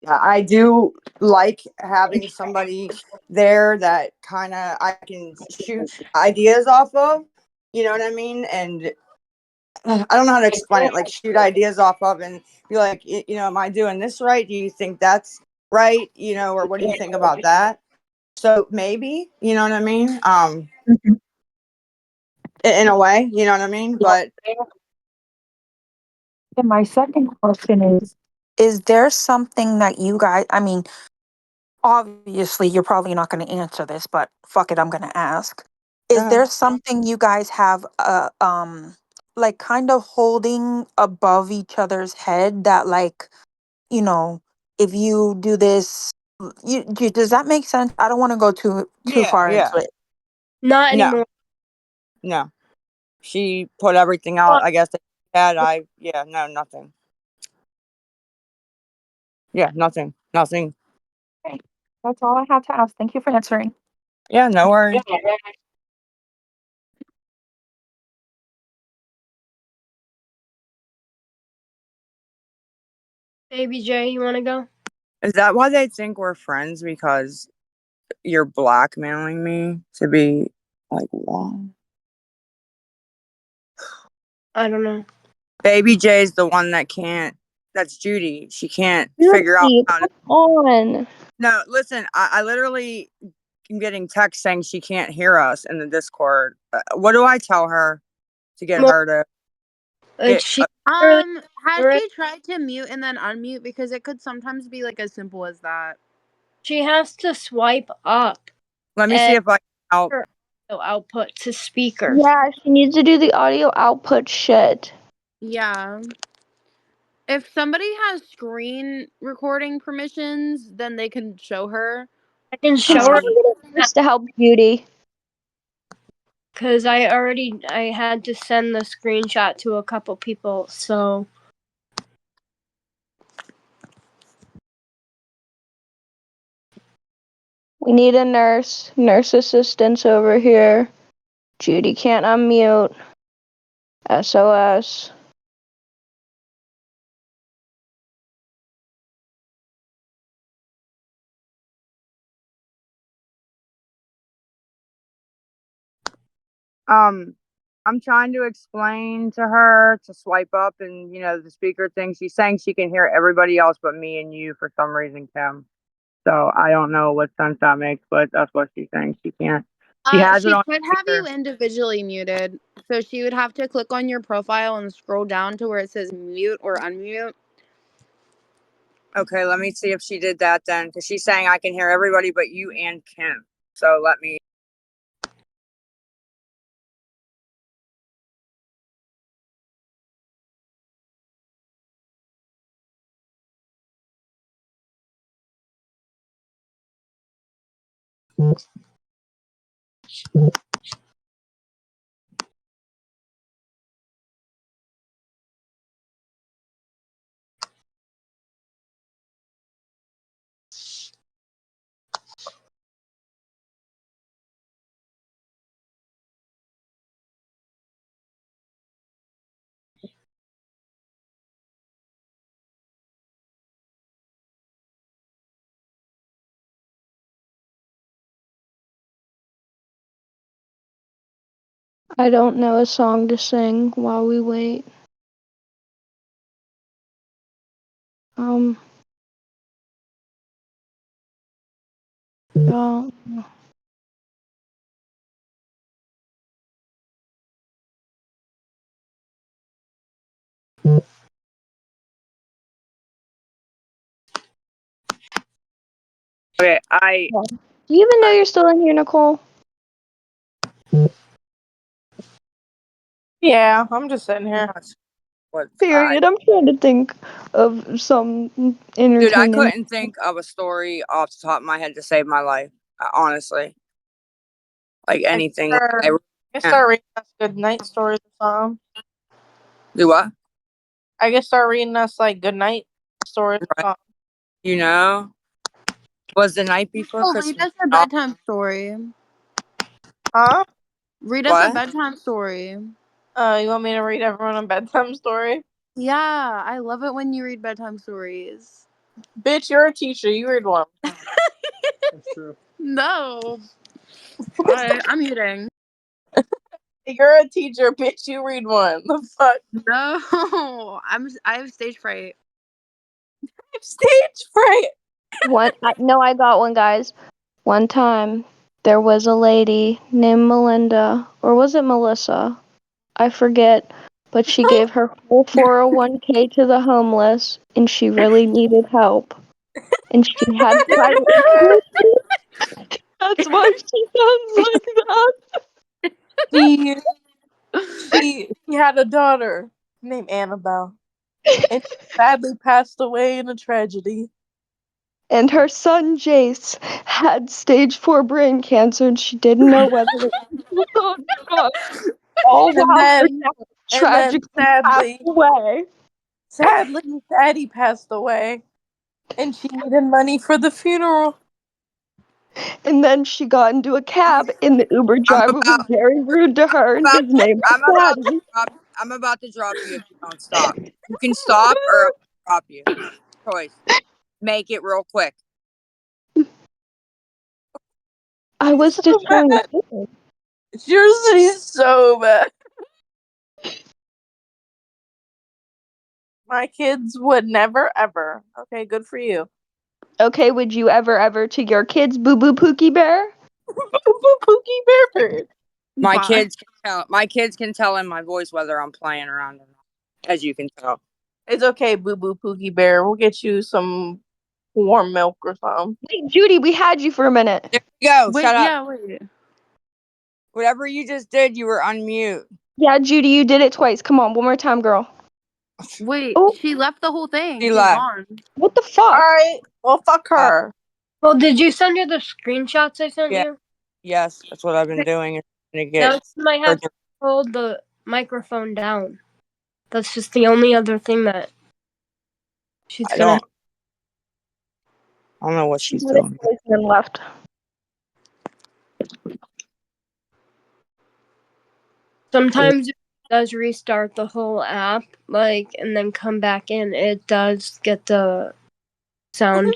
Speaker 2: I do like having somebody there that kind of I can shoot ideas off of. You know what I mean? And I don't know how to explain it. Like shoot ideas off of and be like, am I doing this right? Do you think that's right? Or what do you think about that? So maybe, you know what I mean?
Speaker 12: Mhm.
Speaker 2: In a way, you know what I mean? But
Speaker 12: And my second question is there something that you guys, I mean, obviously you're probably not going to answer this, but fuck it, I'm going to ask. Is there something you guys have like kind of holding above each other's head that like, you know, if you do this, does that make sense? I don't want to go too
Speaker 2: yeah,
Speaker 12: far
Speaker 2: yeah.
Speaker 12: into it.
Speaker 9: Not
Speaker 2: No,
Speaker 9: anymore.
Speaker 2: no. She put everything out,
Speaker 9: Well,
Speaker 2: I guess that she had. Yeah, no, nothing. Yeah, nothing. Nothing.
Speaker 12: Okay. That's all I had to ask. Thank you for answering.
Speaker 2: Yeah, no worries.
Speaker 9: Baby J, you want to go?
Speaker 2: Is that why they think we're friends? Because you're blackmailing me to be like, what?
Speaker 9: I don't know.
Speaker 2: Baby J's the one that can't. That's Judy. She can't figure out
Speaker 5: Judy,
Speaker 2: how to.
Speaker 5: come on.
Speaker 2: No, listen. I literally am getting texts saying she can't hear us in the Discord. What do I tell her to get
Speaker 9: Well,
Speaker 2: her to
Speaker 9: like
Speaker 2: get?
Speaker 9: she literally,
Speaker 11: Has she tried to mute and then unmute? Because it could sometimes be like as simple as that.
Speaker 9: she has to swipe up
Speaker 2: Let me see
Speaker 9: and
Speaker 2: if I can help.
Speaker 9: her audio output to speaker.
Speaker 5: Yeah, she needs to do the audio output shit.
Speaker 11: Yeah. If somebody has screen recording permissions, then they can show her.
Speaker 9: I can
Speaker 5: Can
Speaker 9: show her
Speaker 5: someone get a nurse to help Judy?
Speaker 9: because I had to send the screenshot to a couple people. So
Speaker 5: We need a nurse assistance over here. Judy can't unmute. SOS.
Speaker 2: Um, I'm trying to explain to her to swipe up and, the speaker thing. She's saying she can hear everybody else but me and you for some reason, Kim. So I don't know what sense that makes, but that's what she's saying. She can't. She has it
Speaker 11: She
Speaker 2: on
Speaker 11: should have
Speaker 2: speaker.
Speaker 11: you individually muted. So she would have to click on your profile and scroll down to where it says mute or unmute.
Speaker 2: Okay, let me see if she did that then, because she's saying I can hear everybody but you and Kim. So let me.
Speaker 5: I don't know a song to sing while we wait. Oh.
Speaker 2: Okay,
Speaker 5: Do you even know you're still in here, Nicole?
Speaker 6: Yeah, I'm just sitting here.
Speaker 5: Period. I'm trying to think of some entertaining.
Speaker 2: Dude, I couldn't think of a story off the top of my head to save my life. Honestly, like anything.
Speaker 6: I start reading us good night stories or something.
Speaker 2: Do what?
Speaker 6: I guess start reading us like good night stories or something.
Speaker 2: Was the night before Christmas?
Speaker 11: Read us a bedtime story.
Speaker 6: Huh?
Speaker 11: Read us a bedtime story.
Speaker 6: You want me to read everyone a bedtime story?
Speaker 11: Yeah, I love it when you read bedtime stories.
Speaker 6: Bitch, you're a teacher. You read one.
Speaker 11: That's true. No. I'm muting.
Speaker 6: You're a teacher, bitch. You read one. The fuck?
Speaker 11: No, I have stage fright.
Speaker 6: Stage fright.
Speaker 5: I got one, guys. One time, there was a lady named Melinda, or was it Melissa? I forget, but she gave her whole 401k to the homeless, and she really needed help. And she had private. That's why she sounds like that.
Speaker 6: She had a daughter named Annabelle, and she sadly passed away in a tragedy.
Speaker 5: And her son Jace had stage 4 brain cancer, and she didn't know whether it was drugs. All while her dad tragically passed away.
Speaker 6: Sadly, Daddy passed away, and she needed money for the funeral.
Speaker 5: And then she got into a cab, and the Uber driver was very rude to her, and his name was Daddy.
Speaker 2: I'm about to drop you if you don't stop. You can stop or I'll drop you. Choice. Make it real quick.
Speaker 5: I was just trying to think.
Speaker 6: She's so bad. My kids would never ever. Okay, good for you.
Speaker 5: Okay, would you ever to your kids, Boo Boo Pookie Bear?
Speaker 6: Boo Boo Pookie Bear Bird.
Speaker 2: My kids can tell in my voice whether I'm playing around or not, as you can tell.
Speaker 6: It's okay, Boo Boo Pookie Bear. We'll get you some warm milk or something.
Speaker 5: Wait, Judy, we had you for a minute.
Speaker 2: There you go.
Speaker 11: Wait,
Speaker 2: Shut up.
Speaker 11: yeah, wait.
Speaker 2: Whatever you just did, you were unmute.
Speaker 5: Yeah, Judy, you did it twice. Come on, one more time, girl.
Speaker 11: Wait, she left the whole thing. She's
Speaker 2: left.
Speaker 11: gone.
Speaker 5: What the fuck?
Speaker 6: Alright, well, fuck her.
Speaker 9: Well, did you send her the screenshots I sent you?
Speaker 2: Yes, that's what I've been doing.
Speaker 9: Now she might have to hold the microphone down. That's just the only other thing that she's gonna.
Speaker 2: I don't know what she's doing.
Speaker 5: Left.
Speaker 9: Sometimes it does restart the whole app, and then come back in. It does get the sound.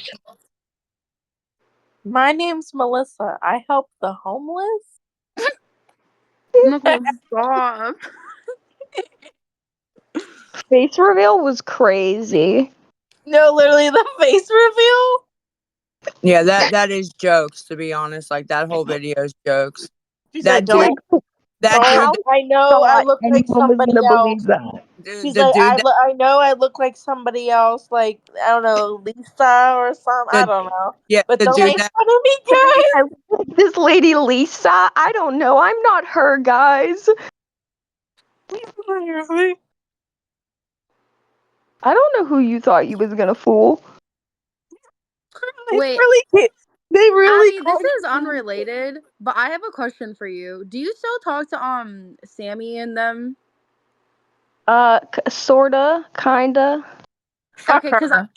Speaker 6: My name's Melissa. I help the homeless.
Speaker 11: Nicole, stop.
Speaker 5: Face reveal was crazy.
Speaker 6: No, literally the face reveal.
Speaker 2: Yeah, that is jokes, to be honest. Like that whole video is jokes.
Speaker 6: She
Speaker 2: That
Speaker 6: said,
Speaker 2: dude,
Speaker 6: "Don't,
Speaker 2: that
Speaker 6: don't.
Speaker 2: dude,
Speaker 5: How
Speaker 6: I know I
Speaker 5: thought
Speaker 6: look like
Speaker 5: anyone was
Speaker 6: somebody
Speaker 5: gonna believe
Speaker 6: else."
Speaker 5: that?
Speaker 6: She's
Speaker 2: the
Speaker 6: like,
Speaker 2: dude that
Speaker 6: I know I look like somebody else, like I don't know, Lisa or something. I
Speaker 2: the
Speaker 6: don't know,
Speaker 2: yeah,
Speaker 6: but
Speaker 2: the
Speaker 6: don't
Speaker 2: dude
Speaker 6: make
Speaker 2: that
Speaker 6: fun of me,
Speaker 5: Wait,
Speaker 6: guys.
Speaker 5: I look like this lady Lisa? I don't know. I'm not her, guys. I don't know who you thought you was gonna fool.
Speaker 11: Wait,
Speaker 6: They really
Speaker 11: Abby, this
Speaker 6: called
Speaker 11: is unrelated, but I have a question for you. Do you still talk to Sammy and them?
Speaker 5: Sorta, kinda.
Speaker 6: fuck
Speaker 11: Okay,
Speaker 6: her.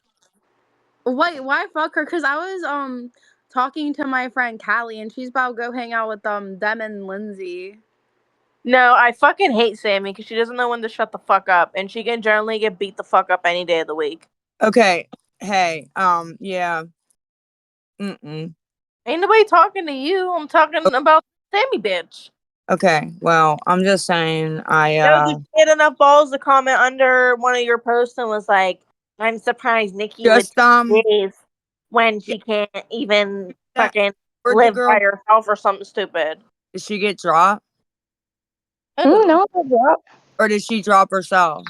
Speaker 11: wait, why fuck her? Cause I was talking to my friend Callie, and she's about to go hang out with them and Lindsay.
Speaker 6: No, I fucking hate Sammy because she doesn't know when to shut the fuck up, and she can generally get beat the fuck up any day of the week.
Speaker 2: okay. Hey, yeah. Mm-mm.
Speaker 6: Ain't nobody talking to you. I'm talking about Sammy, bitch.
Speaker 2: Okay, well, I'm just saying
Speaker 6: No, did you get enough balls to comment under one of your posts and was like, "I'm surprised Nikki would
Speaker 2: just
Speaker 6: take days when
Speaker 2: yeah,
Speaker 6: she can't even
Speaker 2: that
Speaker 6: fucking
Speaker 2: where'd the
Speaker 6: live by
Speaker 2: girl,
Speaker 6: herself or something stupid."
Speaker 2: did she get dropped?
Speaker 6: Who?
Speaker 5: No, good job.
Speaker 2: Or did she drop herself?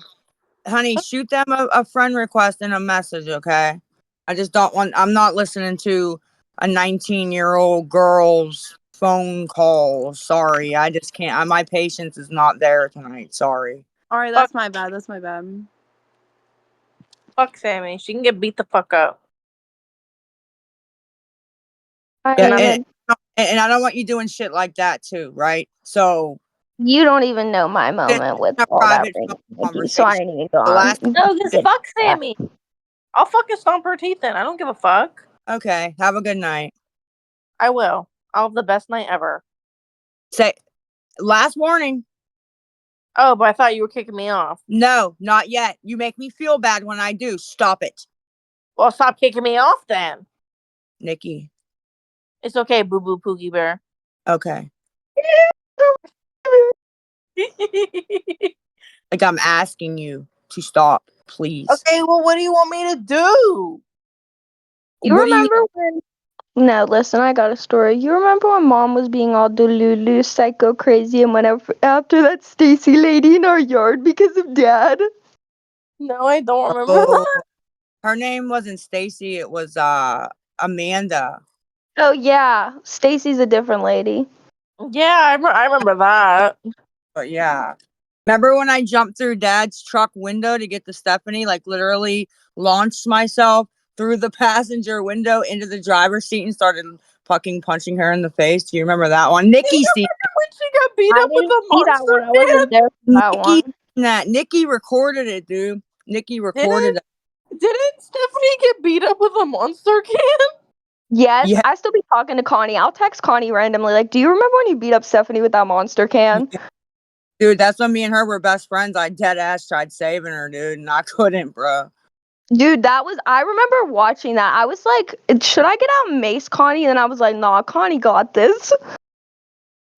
Speaker 2: Honey, shoot them a friend request and a message, okay? I just don't want, I'm not listening to a 19-year-old girl's phone call. Sorry, I just can't. My patience is not there tonight. Sorry.
Speaker 11: All right,
Speaker 6: Fuck,
Speaker 11: that's my bad. That's my bad.
Speaker 6: fuck Sammy. She can get beat the fuck up.
Speaker 5: I
Speaker 2: Yeah,
Speaker 5: mean,
Speaker 2: and I don't want you doing shit like that too, right? So
Speaker 5: you don't even know my
Speaker 2: it's
Speaker 5: moment with
Speaker 2: a
Speaker 5: all that
Speaker 2: private phone
Speaker 5: ring, Nikki, so I
Speaker 2: conversation.
Speaker 5: ain't even go
Speaker 2: The
Speaker 5: on.
Speaker 2: last
Speaker 6: No, just
Speaker 5: Get
Speaker 6: fuck
Speaker 5: that.
Speaker 6: Sammy. I'll fucking stomp her teeth in. I don't give a fuck.
Speaker 2: Okay, have a good night.
Speaker 6: I will. I'll have the best night ever.
Speaker 2: Say last warning.
Speaker 6: Oh, but I thought you were kicking me off.
Speaker 2: No, not yet. You make me feel bad when I do. Stop it,
Speaker 6: Well, stop kicking me off then.
Speaker 2: Nikki.
Speaker 6: It's okay, boo boo Pookie Bear.
Speaker 2: Okay.
Speaker 6: Okay,
Speaker 2: Like I'm asking you to stop, please.
Speaker 6: well, what do you want me to do?
Speaker 5: You
Speaker 2: What do you need?
Speaker 5: remember when? No, listen, I got a story. You remember when Mom was being all delulu, psycho, crazy, and whenever after that Stacy lady in our yard because of Dad?
Speaker 6: No, I don't remember
Speaker 2: Oh,
Speaker 6: that.
Speaker 2: her name wasn't Stacy. It was Amanda.
Speaker 5: Oh yeah, Stacy's a different lady.
Speaker 6: Yeah, I remember that.
Speaker 2: But yeah. Remember when I jumped through Dad's truck window to get to Stephanie? Like literally launched myself through the passenger window into the driver's seat and started fucking punching her in the face. Do you remember that one?
Speaker 6: Do you
Speaker 2: Nikki seen
Speaker 6: remember when she got beat
Speaker 5: I
Speaker 6: up with
Speaker 5: didn't
Speaker 6: a
Speaker 5: see that
Speaker 6: monster
Speaker 5: one. I
Speaker 6: can?
Speaker 5: wasn't there for that
Speaker 2: Nikki
Speaker 5: one.
Speaker 2: seen that. Nikki recorded it, dude. Nikki recorded
Speaker 6: Didn't
Speaker 2: it.
Speaker 6: didn't Stephanie get beat up with a monster can?
Speaker 5: Yes,
Speaker 2: Yeah,
Speaker 5: I still be talking to Connie. I'll text Connie randomly, like, "Do you remember when you beat up Stephanie with that monster can?"
Speaker 2: yeah. Dude, that's when me and her were best friends. I dead ass tried saving her, dude, and I couldn't, bro.
Speaker 5: Dude, that was. I remember watching that. I was like, "Should I get out and mace Connie?" And then I was like, "Nah, Connie got this."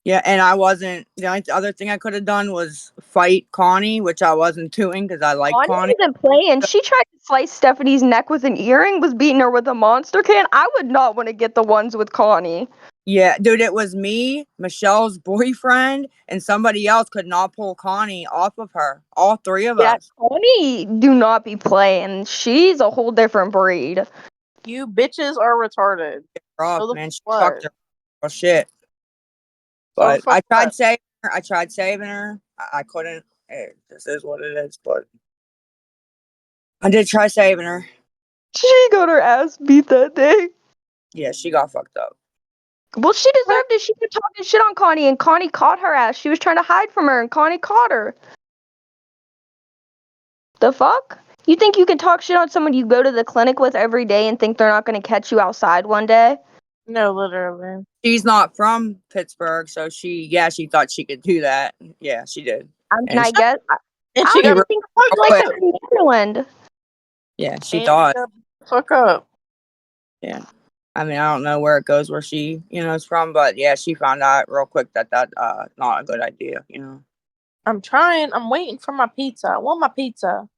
Speaker 2: Yeah, and I wasn't. The only other thing I could have done was fight Connie, which I wasn't doing because I like
Speaker 5: Connie
Speaker 2: Connie.
Speaker 5: wasn't playing. She tried to slice Stephanie's neck with an earring, was beating her with a monster can. I would not want to get the ones with Connie.
Speaker 2: Yeah, dude, it was me, Michelle's boyfriend, and somebody else could not pull Connie off of her. All three of
Speaker 5: Yeah,
Speaker 2: us.
Speaker 5: Connie do not be playing. She's a whole different breed.
Speaker 6: You bitches are retarded.
Speaker 2: Rough,
Speaker 6: So the
Speaker 2: man. She fucked
Speaker 6: what?
Speaker 2: her. Oh shit.
Speaker 6: So the
Speaker 2: But
Speaker 6: fuck
Speaker 2: I tried
Speaker 6: what?
Speaker 2: saving her. I tried saving her. I couldn't. This is what it is. But I did try saving her.
Speaker 5: She got her ass beat that day.
Speaker 2: Yeah, she got fucked up.
Speaker 5: Well, she deserved it. She was talking shit on Connie, and Connie caught her ass. She was trying to hide from her, and Connie caught her. The fuck? You think you can talk shit on someone you go to the clinic with every day and think they're not going to catch you outside one day?
Speaker 6: No, literally.
Speaker 2: She's not from Pittsburgh, so she thought she could do that. Yeah, she did.
Speaker 5: I mean,
Speaker 2: And
Speaker 5: I guess. I
Speaker 6: And she
Speaker 5: don't
Speaker 2: she
Speaker 6: got
Speaker 5: even
Speaker 2: real
Speaker 5: think
Speaker 6: fucked
Speaker 5: like
Speaker 2: quick.
Speaker 5: that in Maryland.
Speaker 2: Yeah, she
Speaker 6: and she
Speaker 2: thought.
Speaker 6: got fuck up.
Speaker 2: Yeah. I mean, I don't know where it goes, where she, is from, but yeah, she found out real quick that not a good idea.
Speaker 6: I'm trying. I'm waiting for my pizza. I want my pizza.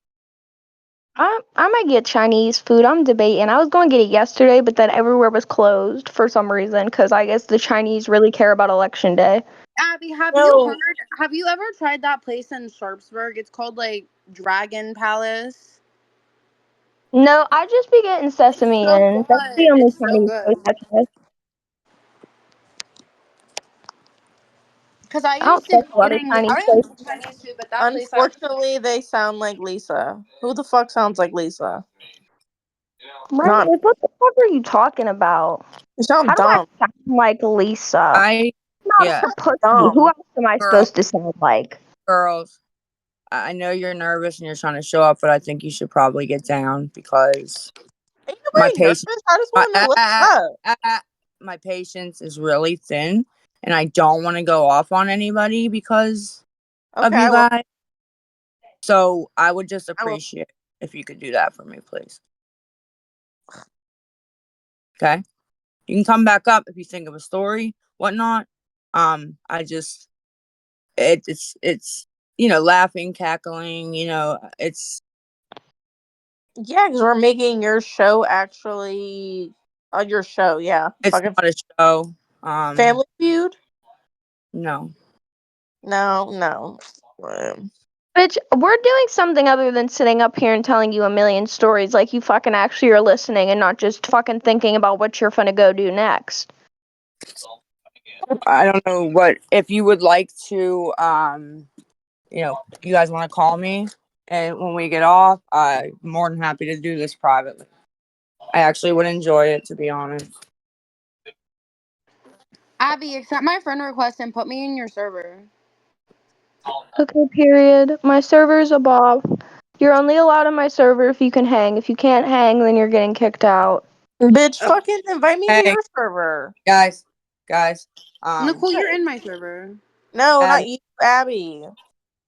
Speaker 5: I might get Chinese food. I'm debating. I was going to get it yesterday, but then everywhere was closed for some reason because I guess the Chinese really care about election day.
Speaker 11: Abby, have you
Speaker 6: No,
Speaker 11: heard? Have you ever tried that place in Sharpsburg? It's called like Dragon Palace.
Speaker 5: No, I just be getting
Speaker 11: It's
Speaker 5: sesame,
Speaker 11: so
Speaker 5: and that's the
Speaker 11: good.
Speaker 5: only
Speaker 11: It's so
Speaker 5: Chinese
Speaker 11: good.
Speaker 5: place I try.
Speaker 11: Because I
Speaker 5: I don't
Speaker 11: used to
Speaker 5: trust
Speaker 11: be
Speaker 5: a lot of
Speaker 11: eating.
Speaker 5: Chinese
Speaker 11: I
Speaker 5: places.
Speaker 11: like Chinese food, but that place I.
Speaker 6: unfortunately, they sound like Lisa. Who the fuck sounds like Lisa?
Speaker 5: Right?
Speaker 6: Not.
Speaker 5: Like, what the fuck are you talking about?
Speaker 6: You sound
Speaker 5: How do I
Speaker 6: dumb.
Speaker 5: sound like Lisa?
Speaker 2: I
Speaker 5: Not
Speaker 2: yeah,
Speaker 5: her pussy. Who
Speaker 6: Dumb.
Speaker 5: else am I
Speaker 2: girl,
Speaker 5: supposed to sound like?
Speaker 2: girls. I know you're nervous and you're trying to show up, but I think you should probably get down because
Speaker 6: Ain't
Speaker 2: my
Speaker 6: nobody nervous.
Speaker 2: patience,
Speaker 6: I just
Speaker 2: my,
Speaker 6: want to know what's up.
Speaker 2: my patience is really thin, and I don't want to go off on anybody because of
Speaker 6: Okay,
Speaker 2: you
Speaker 6: I will.
Speaker 2: guys. So I would just
Speaker 6: I will.
Speaker 2: appreciate if you could do that for me, please. Okay, you can come back up if you think of a story, whatnot. I just it's laughing, cackling. It's
Speaker 6: Yeah, because we're making your show actually. Your show, yeah.
Speaker 2: it's
Speaker 6: Fucking
Speaker 2: not a show. Um,
Speaker 6: Family Feud.
Speaker 2: no.
Speaker 6: No, no.
Speaker 5: Bitch, we're doing something other than sitting up here and telling you a million stories like you fucking actually are listening and not just fucking thinking about what you're finna go do next.
Speaker 2: I don't know what if you would like to you guys want to call me and when we get off, I'm more than happy to do this privately. I actually would enjoy it, to be honest.
Speaker 11: Abby, accept my friend request and put me in your server.
Speaker 5: Okay, period. My server's a Bob. You're only allowed on my server if you can hang. If you can't hang, then you're getting kicked out.
Speaker 6: Bitch, fucking invite me to
Speaker 2: Hey,
Speaker 6: your server.
Speaker 2: guys,
Speaker 11: Nicole, you're in my server.
Speaker 6: No, not
Speaker 2: Abby,
Speaker 6: you, Abby.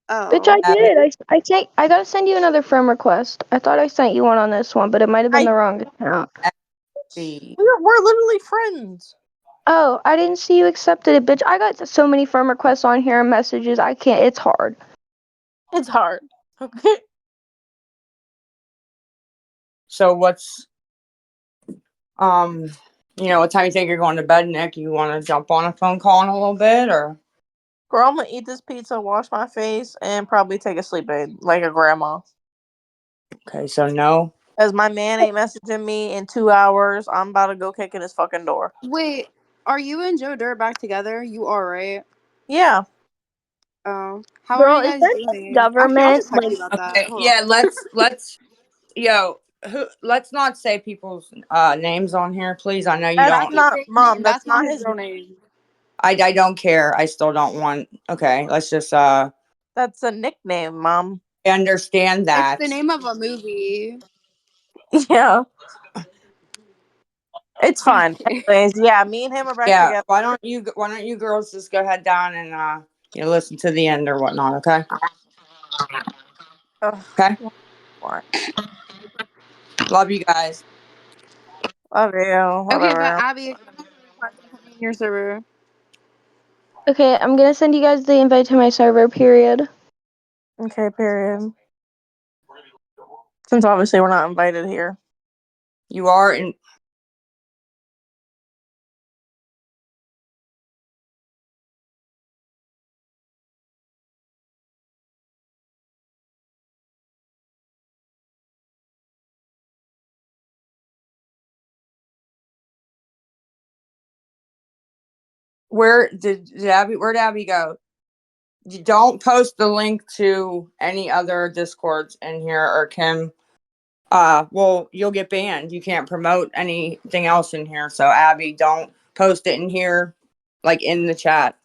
Speaker 5: Bitch,
Speaker 11: Oh.
Speaker 5: I
Speaker 2: Abby,
Speaker 5: did. I gotta send you another friend request. I thought I sent you one on this one, but it might have been
Speaker 6: I
Speaker 5: the wrong account.
Speaker 2: Abby.
Speaker 6: we're literally friends.
Speaker 5: Oh, I didn't see you accepted it, bitch. I got so many friend requests on here and messages. I can't. It's hard.
Speaker 6: It's hard. Okay.
Speaker 2: So um what time you think you're going to bed, Nick? You want to jump on a phone call in a little bit, or
Speaker 6: Girl, I'm gonna eat this pizza, wash my face, and probably take a sleep aid like a grandma.
Speaker 2: okay? So no.
Speaker 6: As my man ain't messaging me in 2 hours, I'm about to go kick in his fucking door.
Speaker 11: Wait, are you and Joe Dirt back together? You are, right?
Speaker 6: Yeah.
Speaker 11: Oh. How are
Speaker 5: Girl,
Speaker 11: you
Speaker 5: is
Speaker 11: guys
Speaker 5: there
Speaker 11: doing? Actually, I'll
Speaker 5: government
Speaker 11: just text
Speaker 5: like
Speaker 11: you about that.
Speaker 2: Okay,
Speaker 11: Hold
Speaker 2: yeah.
Speaker 11: on.
Speaker 2: Let's not say people's names on here, please. I know you
Speaker 6: That's
Speaker 2: don't.
Speaker 11: That's his
Speaker 6: not
Speaker 11: fake
Speaker 6: mom.
Speaker 11: name.
Speaker 6: That's
Speaker 11: That's not
Speaker 6: not
Speaker 11: his
Speaker 6: his.
Speaker 11: real name.
Speaker 2: I don't care. I still don't want. Okay, let's just.
Speaker 6: That's a nickname, mom.
Speaker 2: I understand
Speaker 11: It's the
Speaker 2: that.
Speaker 11: name of a movie.
Speaker 6: Yeah, it's fine.
Speaker 11: Okay.
Speaker 6: Anyways, yeah, me and him are back
Speaker 2: Yeah.
Speaker 6: together.
Speaker 2: Why don't you girls just go head down and listen to the end or whatnot? Okay.
Speaker 6: Ugh,
Speaker 2: Okay.
Speaker 6: what?
Speaker 2: Love you guys.
Speaker 6: Love you.
Speaker 11: Okay, but
Speaker 6: Whatever.
Speaker 11: Abby, accept my request and put me in your server.
Speaker 5: Okay, I'm gonna send you guys the invite to my server, period.
Speaker 6: Okay, period. Since obviously we're not invited here.
Speaker 2: You are in. Where'd Abby go? You don't post the link to any other discords in here, or Kim. Well, you'll get banned. You can't promote anything else in here. So Abby, don't post it in here, like in the chat.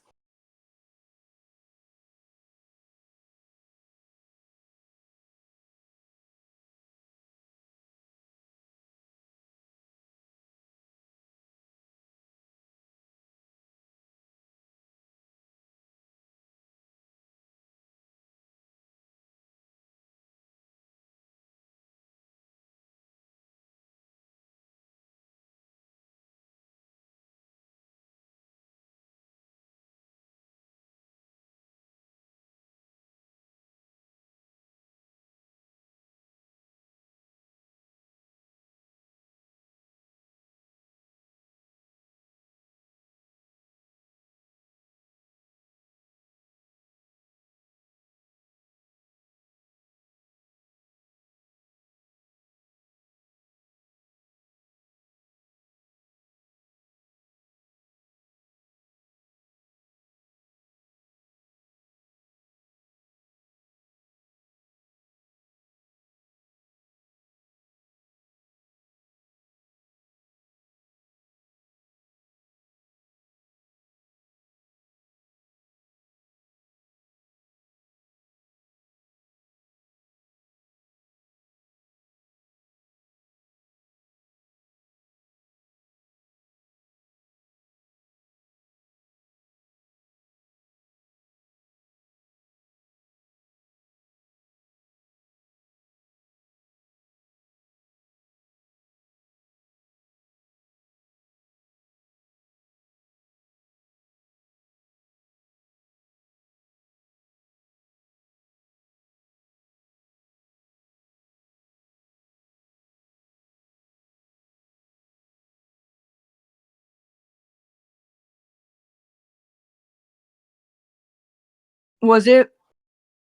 Speaker 2: Was it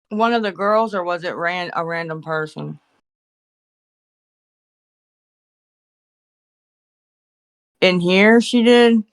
Speaker 2: one of the girls or was it a random person? In here, she did.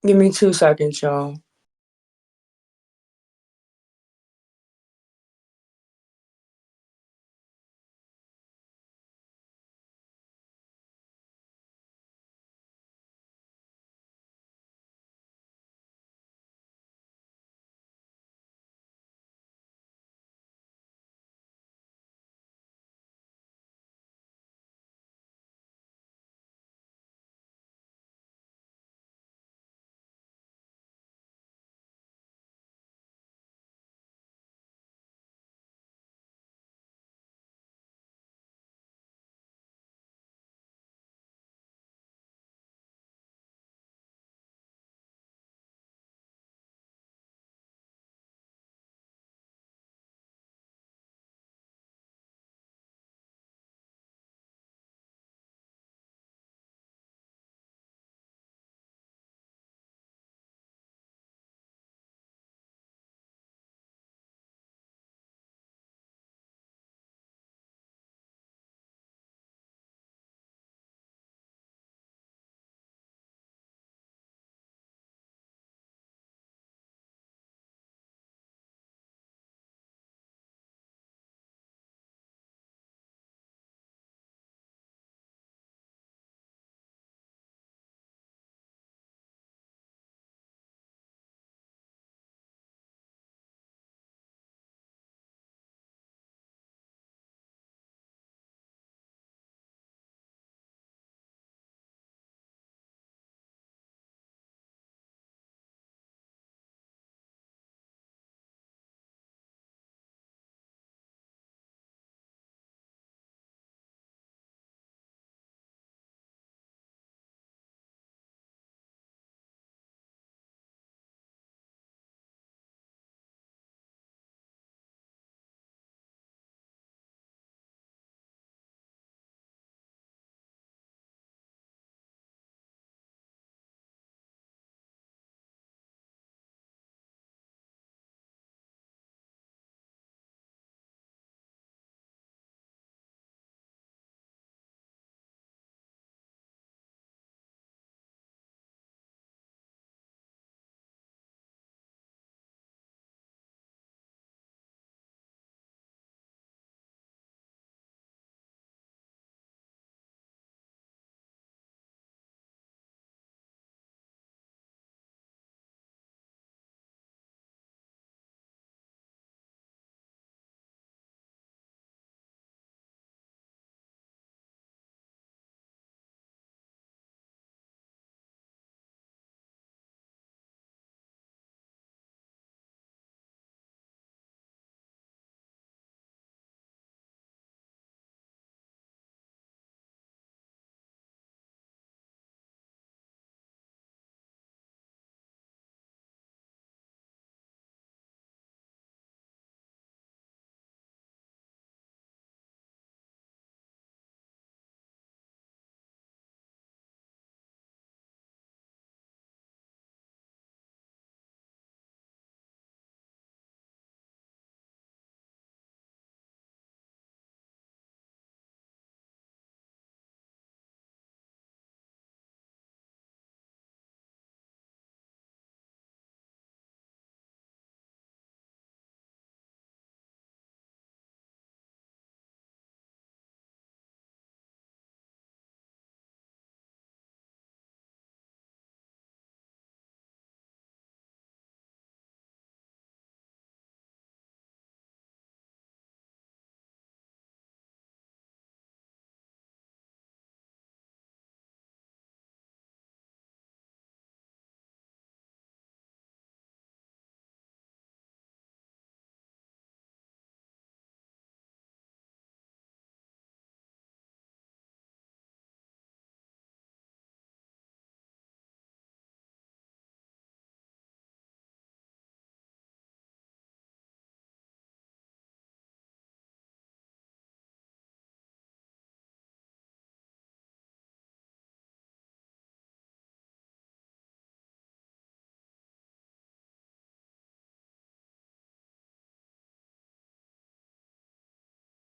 Speaker 2: Give me 2 seconds, y'all.